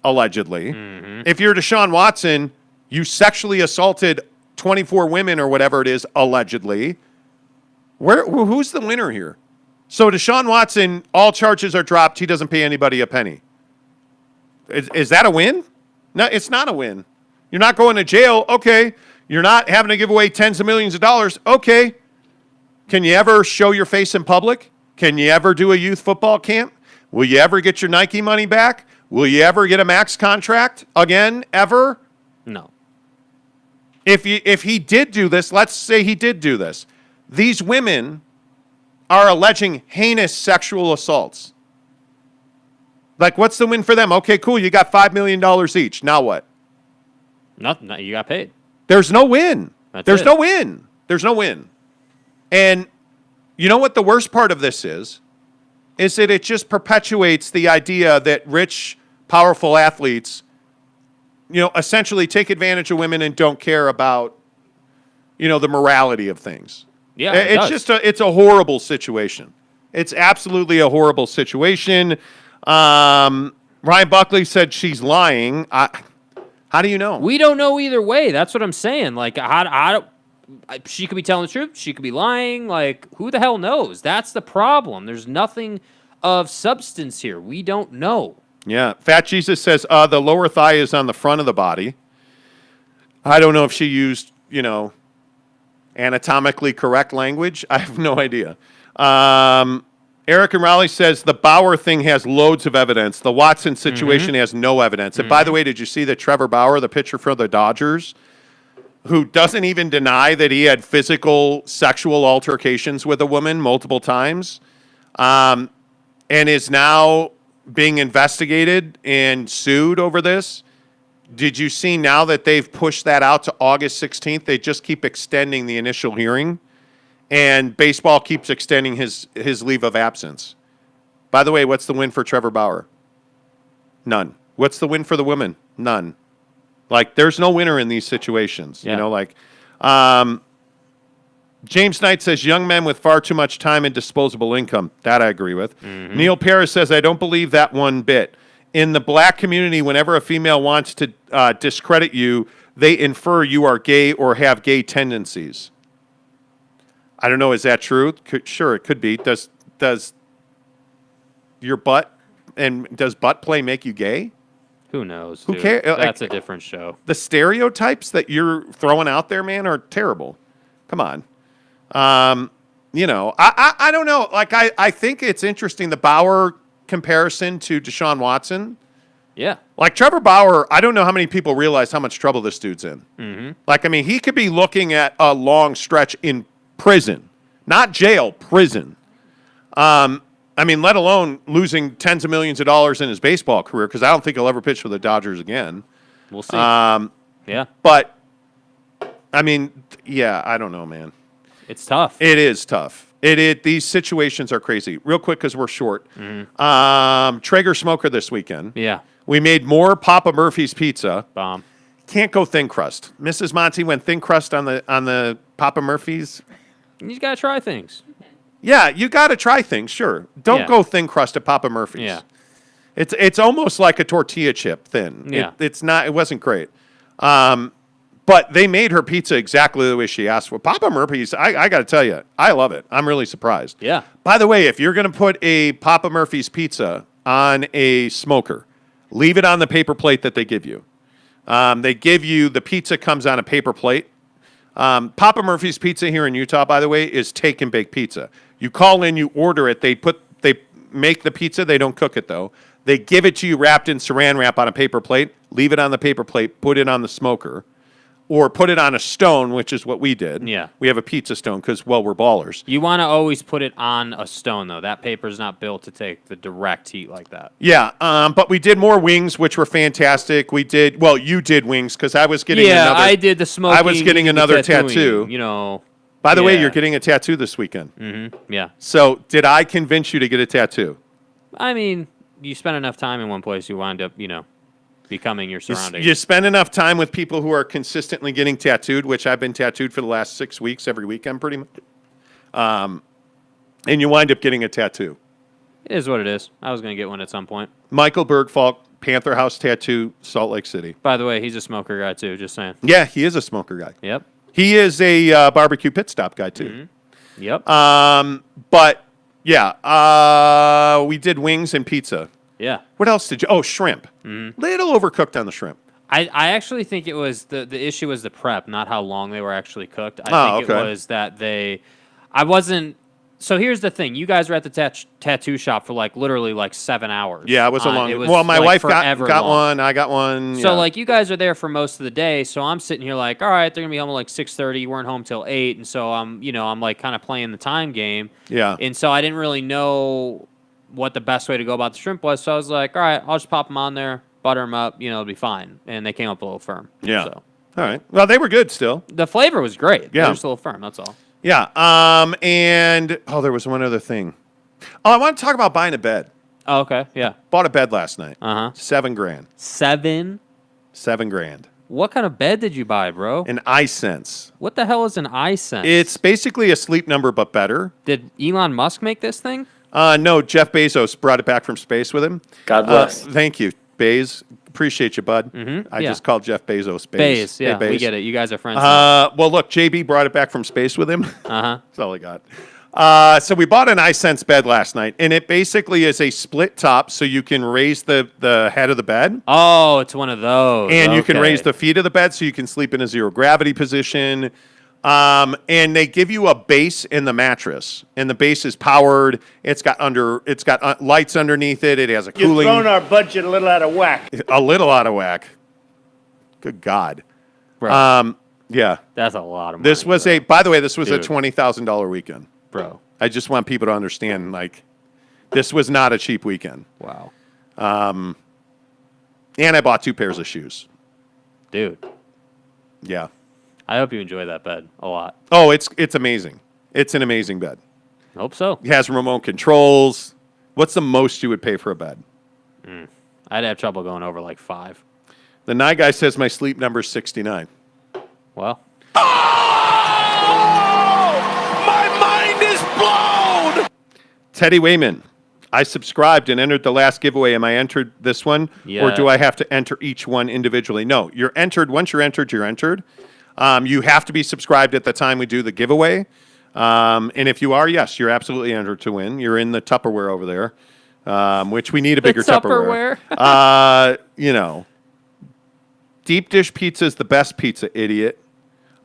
allegedly. Mm-hmm. If you're Deshaun Watson, you sexually assaulted 24 women or whatever it is, allegedly. Who's the winner here? So Deshaun Watson, all charges are dropped. He doesn't pay anybody a penny. Is that a win? No, it's not a win. You're not going to jail. Okay. You're not having to give away tens of millions of dollars. Okay. Can you ever show your face in public? Can you ever do a youth football camp? Will you ever get your Nike money back? Will you ever get a max contract again, ever? No. If he did do this, let's say he did do this, these women are alleging heinous sexual assaults. Like, what's the win for them? Okay, cool. You got $5 million each. Now what? Nothing. You got paid. There's no win. There's it. no win. There's no win. And you know what the worst part of this is that it just perpetuates the idea that rich, powerful athletes, essentially take advantage of women and don't care about, the morality of things. Yeah, it's a horrible situation. It's absolutely a horrible situation. Ryan Buckley said she's lying. How do you know? We don't know either way. That's what I'm saying. Like, she could be telling the truth. She could be lying. Like, who the hell knows? That's the problem. There's nothing of substance here. We don't know. Yeah. Fat Jesus says the lower thigh is on the front of the body. I don't know if she used, anatomically correct language. I have no idea. Eric and Raleigh says the Bauer thing has loads of evidence. The Watson situation has no evidence. And by the way, did you see that Trevor Bauer, the pitcher for the Dodgers, who doesn't even deny that he had physical sexual altercations with a woman multiple times, and is now being investigated and sued over this? Did you see now that they've pushed that out to August 16th? They just keep extending the initial hearing, and baseball keeps extending his leave of absence. By the way, what's the win for Trevor Bauer? None. What's the win for the women? None. Like, there's no winner in these situations. Yeah. James Knight says, young men with far too much time and disposable income. That I agree with. Mm-hmm. Neil Paris says, I don't believe that one bit. In the black community, whenever a female wants to discredit you, they infer you are gay or have gay tendencies. I don't know. Is that true? Sure, it could be. Does your butt and does butt play make you gay? Who knows? Who cares? That's a different show. The stereotypes that you're throwing out there, man, are terrible. Come on. I don't know. Like, I think it's interesting, the Bauer comparison to Deshaun Watson. Yeah. Like, Trevor Bauer, I don't know how many people realize how much trouble this dude's in. Mm-hmm. Like, I mean, he could be looking at a long stretch in prison. Not jail, prison. Let alone losing tens of millions of dollars in his baseball career, because I don't think he'll ever pitch for the Dodgers again. We'll see. Yeah. But, I don't know, man. It's tough. It is tough. These situations are crazy. Real quick, because we're short. Mm-hmm. Traeger Smoker this weekend. Yeah. We made more Papa Murphy's pizza. Bomb. Can't go thin crust. Mrs. Monty went thin crust on the Papa Murphy's. You got to try things. Yeah, you got to try things, sure. Don't go thin crust at Papa Murphy's. Yeah. It's almost like a tortilla chip thin. Yeah. It wasn't great. But they made her pizza exactly the way she asked for. Papa Murphy's, I got to tell you, I love it. I'm really surprised. Yeah. By the way, if you're going to put a Papa Murphy's pizza on a smoker, leave it on the paper plate that they give you. The pizza comes on a paper plate. Papa Murphy's Pizza here in Utah, by the way, is take and bake pizza. You call in, you order it. They make the pizza. They don't cook it, though. They give it to you wrapped in saran wrap on a paper plate. Leave it on the paper plate. Put it on the smoker. Or put it on a stone, which is what we did. Yeah. We have a pizza stone because, well, we're ballers. You want to always put it on a stone, though. That paper's not built to take the direct heat like that. Yeah, but we did more wings, which were fantastic. You did wings because I was getting another. I did the smoking. I was getting another tattoo. By the way, you're getting a tattoo this weekend. Mm-hmm. Yeah. So did I convince you to get a tattoo? I mean, you spend enough time in one place, you wind up, becoming your surroundings. You spend enough time with people who are consistently getting tattooed, which I've been tattooed for the last 6 weeks every weekend pretty much. And you wind up getting a tattoo. It is what it is. I was going to get one at some point. Michael Bergfalk, Panther House Tattoo, Salt Lake City. By the way, he's a smoker guy too, just saying. Yeah, he is a smoker guy. Yep. He is a barbecue pit stop guy too. Mm-hmm. Yep. But yeah, we did wings and pizza. Yeah. What else did you? Oh, shrimp. Mm-hmm. Little overcooked on the shrimp. I actually think it was the issue was the prep, not how long they were actually cooked. I think it was that I wasn't. So here's the thing: you guys were at the tattoo shop for literally 7 hours. Yeah, it was a long. Well, my wife got one. I got one. So you guys are there for most of the day. So I'm sitting here all right, they're gonna be home at 6:30. You weren't home till 8, and so I'm kind of playing the time game. Yeah. And so I didn't really know what the best way to go about the shrimp was. So I was like, all right, I'll just pop them on there, butter them up, it'll be fine. And they came up a little firm. Yeah. So. All right. Well, they were good still. The flavor was great. Yeah. They were just a little firm. That's all. Yeah. And there was one other thing. Oh, I want to talk about buying a bed. Oh, okay. Yeah. Bought a bed last night. $7,000. $7,000. What kind of bed did you buy, bro? An iSense. What the hell is an iSense? It's basically a Sleep Number, but better. Did Elon Musk make this thing? No, Jeff Bezos brought it back from space with him. God bless. Thank you, Bez. Appreciate you, bud. Mm-hmm. I just called Jeff Bezos Bez. Bez, yeah, hey, Bez. we get it. You guys are friends. Well, look, JB brought it back from space with him. That's all I got. So we bought an iSense bed last night, and it basically is a split top, so you can raise the head of the bed. Oh, it's one of those. And you can raise the feet of the bed, so you can sleep in a zero gravity position. And they give you a base in the mattress, and the base is powered. It's got lights underneath it. It has a cooling. You've thrown our budget a little out of whack. A little out of whack. Good God. Bro, yeah. that's a lot of money. This was by the way, this was a $20,000 weekend. Bro. I just want people to understand, this was not a cheap weekend. Wow. And I bought 2 pairs of shoes. Dude. Yeah. I hope you enjoy that bed a lot. Oh, it's amazing. It's an amazing bed. Hope so. It has remote controls. What's the most you would pay for a bed? I'd have trouble going over 5. The night guy says my sleep number is 69. Well. My mind is blown! Teddy Wayman, I subscribed and entered the last giveaway. Am I entered this one? Yeah. Or do I have to enter each one individually? No, you're entered. Once you're entered, you're entered. You have to be subscribed at the time we do the giveaway. And if you are, yes, you're absolutely entered to win. You're in the Tupperware over there, which we need a bigger Tupperware. Deep dish pizza is the best pizza, idiot.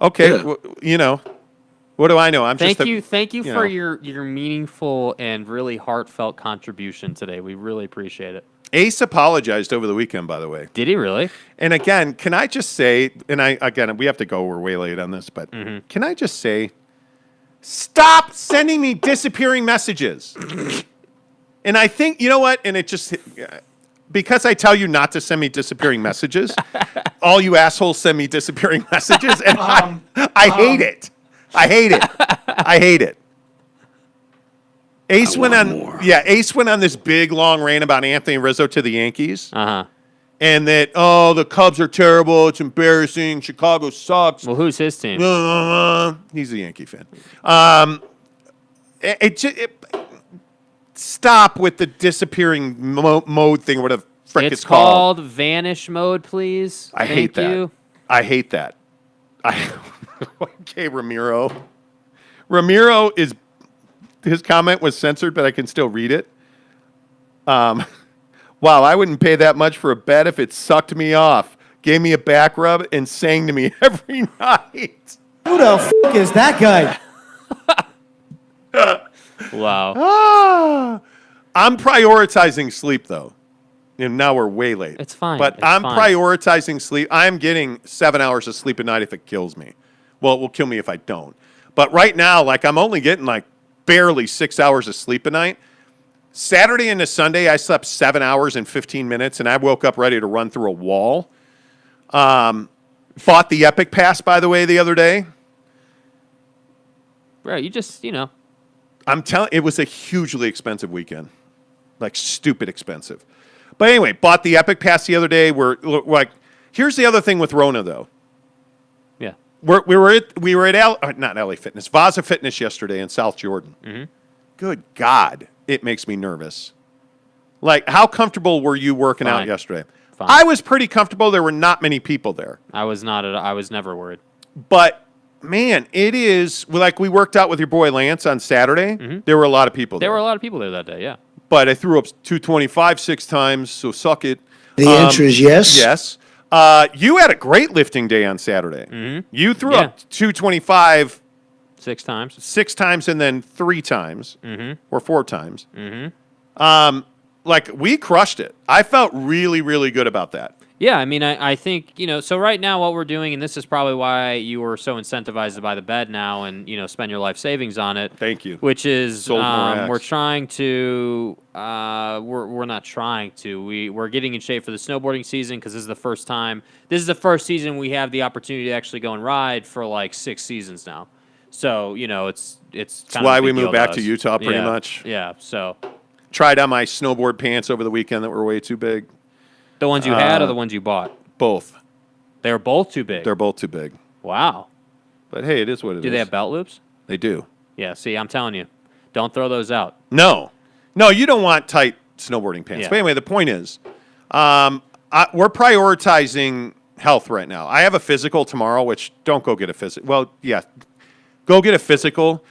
Okay, what do I know? Thank you for your meaningful and really heartfelt contribution today. We really appreciate it. Ace apologized over the weekend, by the way. Did he really? And again, can I just say, we have to go, we're way late on this, but can I just say, stop sending me disappearing messages. And I think, you know what? And it just, because I tell you not to send me disappearing messages, all you assholes send me disappearing messages, and I hate it. I hate it. I hate it. Ace went on this big long rant about Anthony Rizzo to the Yankees. Uh-huh. And that, the Cubs are terrible. It's embarrassing. Chicago sucks. Well, who's his team? He's a Yankee fan. Stop with the disappearing mode thing, whatever frick it's called. It's called vanish mode, please. I hate that. I hate that. Okay, Ramiro. His comment was censored, but I can still read it. Wow, I wouldn't pay that much for a bed if it sucked me off, gave me a back rub, and sang to me every night. Who the f*** is that guy? Wow. I'm prioritizing sleep, though. And now we're way late. It's fine. But I'm prioritizing sleep. I'm getting 7 hours of sleep a night if it kills me. Well, it will kill me if I don't. But right now, I'm only getting barely 6 hours of sleep a night. Saturday into Sunday, I slept 7 hours and 15 minutes, and I woke up ready to run through a wall. Bought the Epic Pass, by the way, the other day. Bro, you just, I'm telling, it was a hugely expensive weekend. like stupid expensive. But anyway, bought the Epic Pass the other day. We're like, here's the other thing with Rona though. Yeah, we were at not LA Fitness, Vaza Fitness yesterday in South Jordan. Mm-hmm. Good God, it makes me nervous. Like, how comfortable were you working out yesterday? Fine. I was pretty comfortable. There were not many people there. I was never worried. But man, it is like we worked out with your boy Lance on Saturday. Mm-hmm. There were a lot of people there. There were a lot of people there that day. Yeah. But I threw up 225 6 times, so suck it. The answer is yes. Yes. You had a great lifting day on Saturday. Mm-hmm. You threw up 225 6 times. 6 times and then 3 times or 4 times. Like, we crushed it. I felt really, really good about that. Yeah, I mean, I think, so right now what we're doing, and this is probably why you were so incentivized to buy the bed now and, spend your life savings on it. Thank you. Which is, we're trying to, we're not trying to. We're getting in shape for the snowboarding season because this is the first season we have the opportunity to actually go and ride for like 6 seasons now. So, it's That's why we moved back to Utah pretty much. Yeah, so. Tried on my snowboard pants over the weekend that were way too big. The ones you had or the ones you bought? Both. They were both too big. They're both too big. Wow. But hey, it is what it is. Do they have belt loops? They do. Yeah, see, I'm telling you. Don't throw those out. No, you don't want tight snowboarding pants. Yeah. But anyway, the point is, we're prioritizing health right now. I have a physical tomorrow, which don't go get a physical. Well, yeah, go get a physical.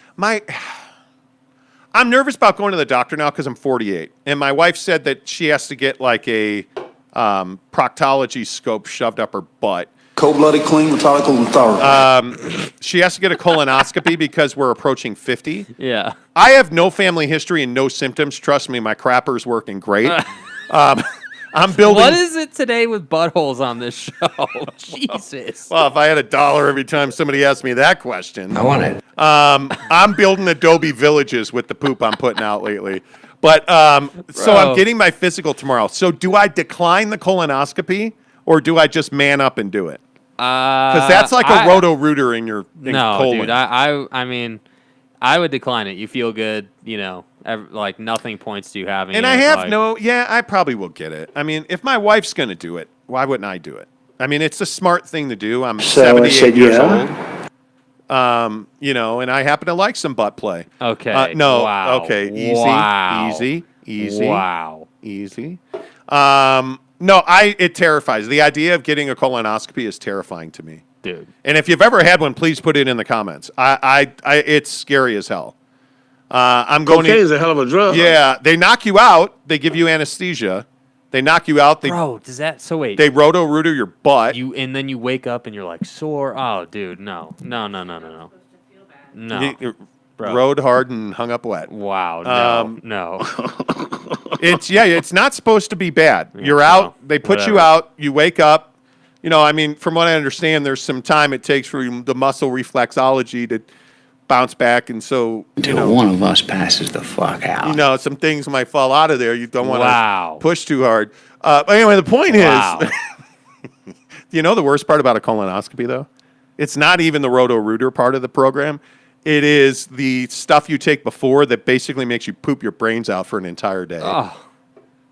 I'm nervous about going to the doctor now because I'm 48. And my wife said that she has to get like a proctology scope shoved up her butt. Cold-blooded, clean, methodical, and thorough. She has to get a colonoscopy because we're approaching 50. Yeah. I have no family history and no symptoms. Trust me, my crapper's working great. I'm building. What is it today with buttholes on this show? Jesus. Well, if I had $1 every time somebody asked me that question. I want it. I'm building Adobe villages with the poop I'm putting out lately. But so I'm getting my physical tomorrow. So do I decline the colonoscopy or do I just man up and do it? Because that's like a roto-rooter in your colon. Dude. I mean, I would decline it. You feel good, like nothing points to you having and it. I have I probably will get it. I mean, if my wife's going to do it, why wouldn't I do it? I mean, it's a smart thing to do. I'm 78 years old. And I happen to like some butt play. Okay. No. Wow. Okay. Easy. Wow. Easy. Wow. Easy. No, it terrifies. The idea of getting a colonoscopy is terrifying to me. Dude. And if you've ever had one, please put it in the comments. It's scary as hell. I'm going. Cocaine is a hell of a drug. Yeah, they knock you out. They give you anesthesia. They knock you out. Bro, does that? So wait. They roto-rooter your butt. And then you wake up and you're like sore. Oh, dude, no. No. Bro. Rode hard and hung up wet. Wow. No. It's not supposed to be bad. You're out. They put you out. You wake up. I mean, from what I understand, there's some time it takes for the muscle reflexology to bounce back, and so Until one of us passes the fuck out. Some things might fall out of there. You don't want to push too hard. But anyway, the point is, the worst part about a colonoscopy, though? It's not even the roto-rooter part of the program. It is the stuff you take before that basically makes you poop your brains out for an entire day. Oh.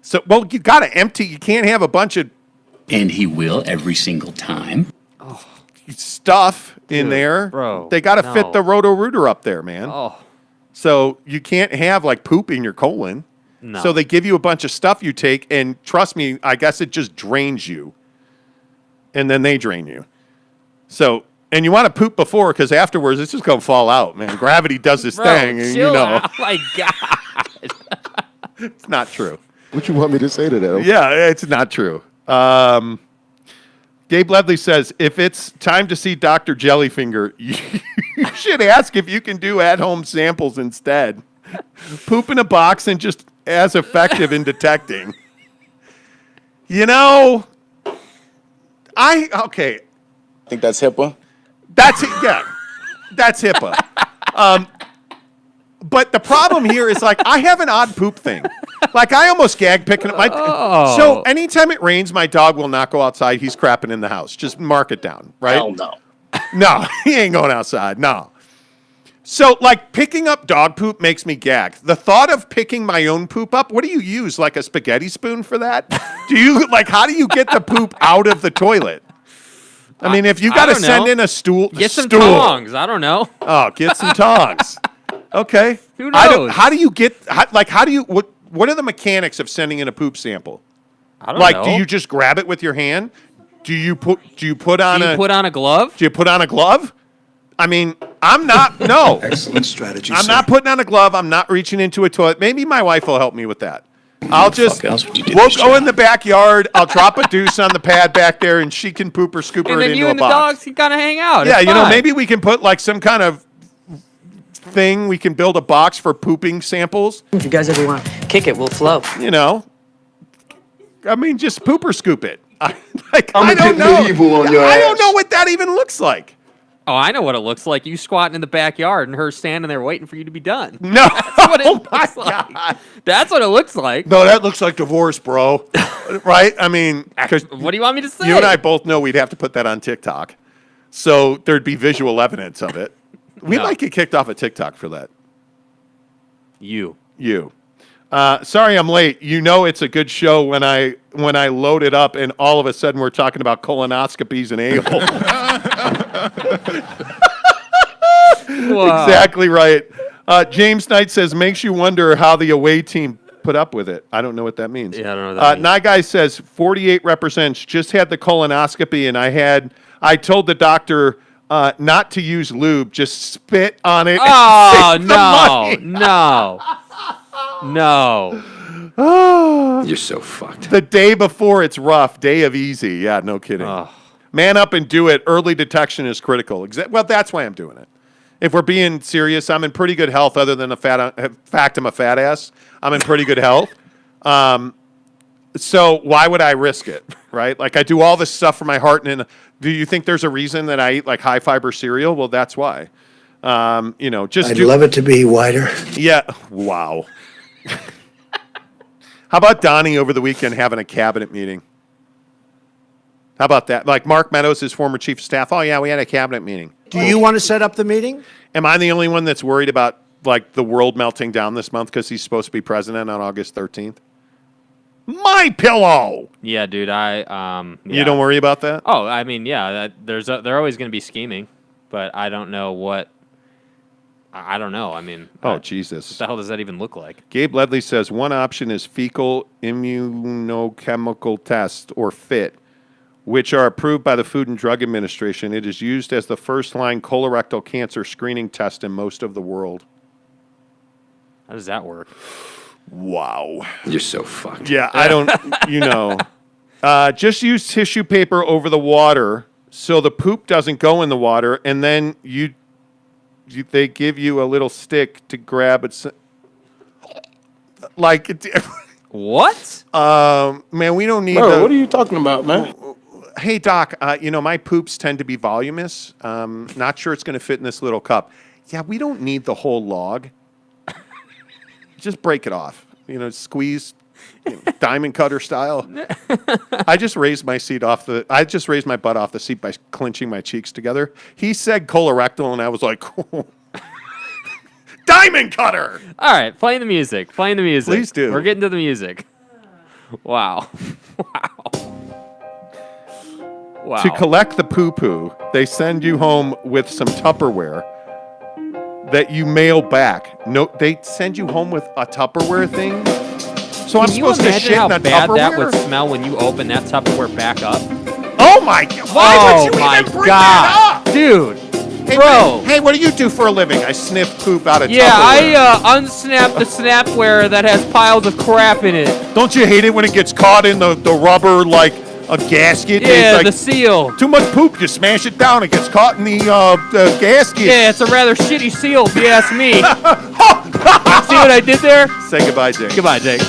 So, you got to empty. You can't have a bunch of... And he will every single time. Stuff in there. Bro. They got to fit the roto-rooter up there, man. Oh. So you can't have like poop in your colon. No. So they give you a bunch of stuff you take, and trust me, I guess it just drains you. And then they drain you. So, and you want to poop before, because afterwards it's just going to fall out, man. Gravity does this thing, and chill out. Oh, my God. It's not true. What you want me to say to that? Yeah, it's not true. Gabe Ledley says, if it's time to see Dr. Jellyfinger, you should ask if you can do at-home samples instead. Poop in a box and just as effective in detecting. Okay. I think that's HIPAA. That's HIPAA. But the problem here is, like, I have an odd poop thing. Like, I almost gag picking up my... So anytime it rains, my dog will not go outside. He's crapping in the house. Just mark it down, right? Hell no. No, he ain't going outside. No. So, like, picking up dog poop makes me gag. The thought of picking my own poop up, what do you use, like a spaghetti spoon for that? How do you get the poop out of the toilet? I mean, if you got to send in a stool. Get some tongs. I don't know. Oh, get some tongs. Okay. Who knows? What are the mechanics of sending in a poop sample? I don't know. Do you just grab it with your hand? Do you put on a glove? Do you put on a glove? I mean, I'm not. No. Excellent strategy. I'm not putting on a glove. I'm not reaching into a toilet. Maybe my wife will help me with that. We'll go in the backyard. I'll drop a deuce on the pad back there, and she can poop or scoop her into a box. And then you and the dogs can kind of hang out. Yeah, maybe we can put like some kind of thing. We can build a box for pooping samples. If you guys ever want to kick it, we'll flow. I mean, just poop or scoop it. I don't know. I don't know what that even looks like. Oh, I know what it looks like. You squatting in the backyard and her standing there waiting for you to be done. No. That's what it looks like. God. That's what it looks like. No, that looks like divorce, bro. Right? I mean, what do you want me to say? You and I both know we'd have to put that on TikTok. So there'd be visual evidence of it. We might get kicked off of TikTok for that. You. Sorry I'm late. It's a good show when I load it up and all of a sudden we're talking about colonoscopies and a-hole. Wow. Exactly right. James Knight says, makes you wonder how the away team put up with it. I don't know what that means. Yeah, I don't know what that means. Nye Guy says, 48 represents, just had the colonoscopy and I told the doctor not to use lube, just spit on it. Oh, no. You're so fucked. The day before it's rough, day of easy. Yeah, no kidding. Man up and do it. Early detection is critical. Well, that's why I'm doing it. If we're being serious, I'm in pretty good health other than the fact I'm a fat ass. I'm in pretty good health. So why would I risk it, right? Like I do all this stuff for my heart. And do you think there's a reason that I eat like high fiber cereal? Well, that's why. I'd love it to be wider. Yeah. Wow. How about Donnie over the weekend having a cabinet meeting? How about that? Like Mark Meadows, his former chief of staff. Oh, yeah, we had a cabinet meeting. Do you want to set up the meeting? Am I the only one that's worried about like the world melting down this month because he's supposed to be president on August 13th? My pillow. Yeah, dude. You don't worry about that? Oh, I mean, yeah. They're always going to be scheming, but I don't know what. I don't know. I mean, Jesus. What the hell does that even look like? Gabe Ledley says one option is fecal immunochemical test or FIT, which are approved by the Food and Drug Administration. It is used as the first-line colorectal cancer screening test in most of the world. How does that work? Wow. You're so fucked. Yeah, I don't, just use tissue paper over the water so the poop doesn't go in the water, and then they give you a little stick to grab it. What? Man, we don't need. Bro, what are you talking about, man? Hey, Doc. My poops tend to be voluminous. Not sure it's going to fit in this little cup. Yeah, we don't need the whole log. Just break it off. Squeeze, diamond cutter style. I just raised my butt off the seat by clenching my cheeks together. He said colorectal, and I was like, diamond cutter. All right, playing the music. Please do. We're getting to the music. Wow. Wow. To collect the poo-poo, they send you home with some Tupperware that you mail back. No, they send you home with a Tupperware thing. So I'm supposed to shit in a Tupperware? Can you imagine how bad that would smell when you open that Tupperware back up? Oh my God! Why would you even bring that up, dude? Hey, bro. Hey, what do you do for a living? I sniff poop out of Tupperware. Yeah, I unsnap the snapware that has piles of crap in it. Don't you hate it when it gets caught in the rubber like a gasket? Yeah, like, the seal. Too much poop, you smash it down. It gets caught in the gasket. Yeah, it's a rather shitty seal if you ask me. See what I did there? Say goodbye, Jake. Goodbye, Jake.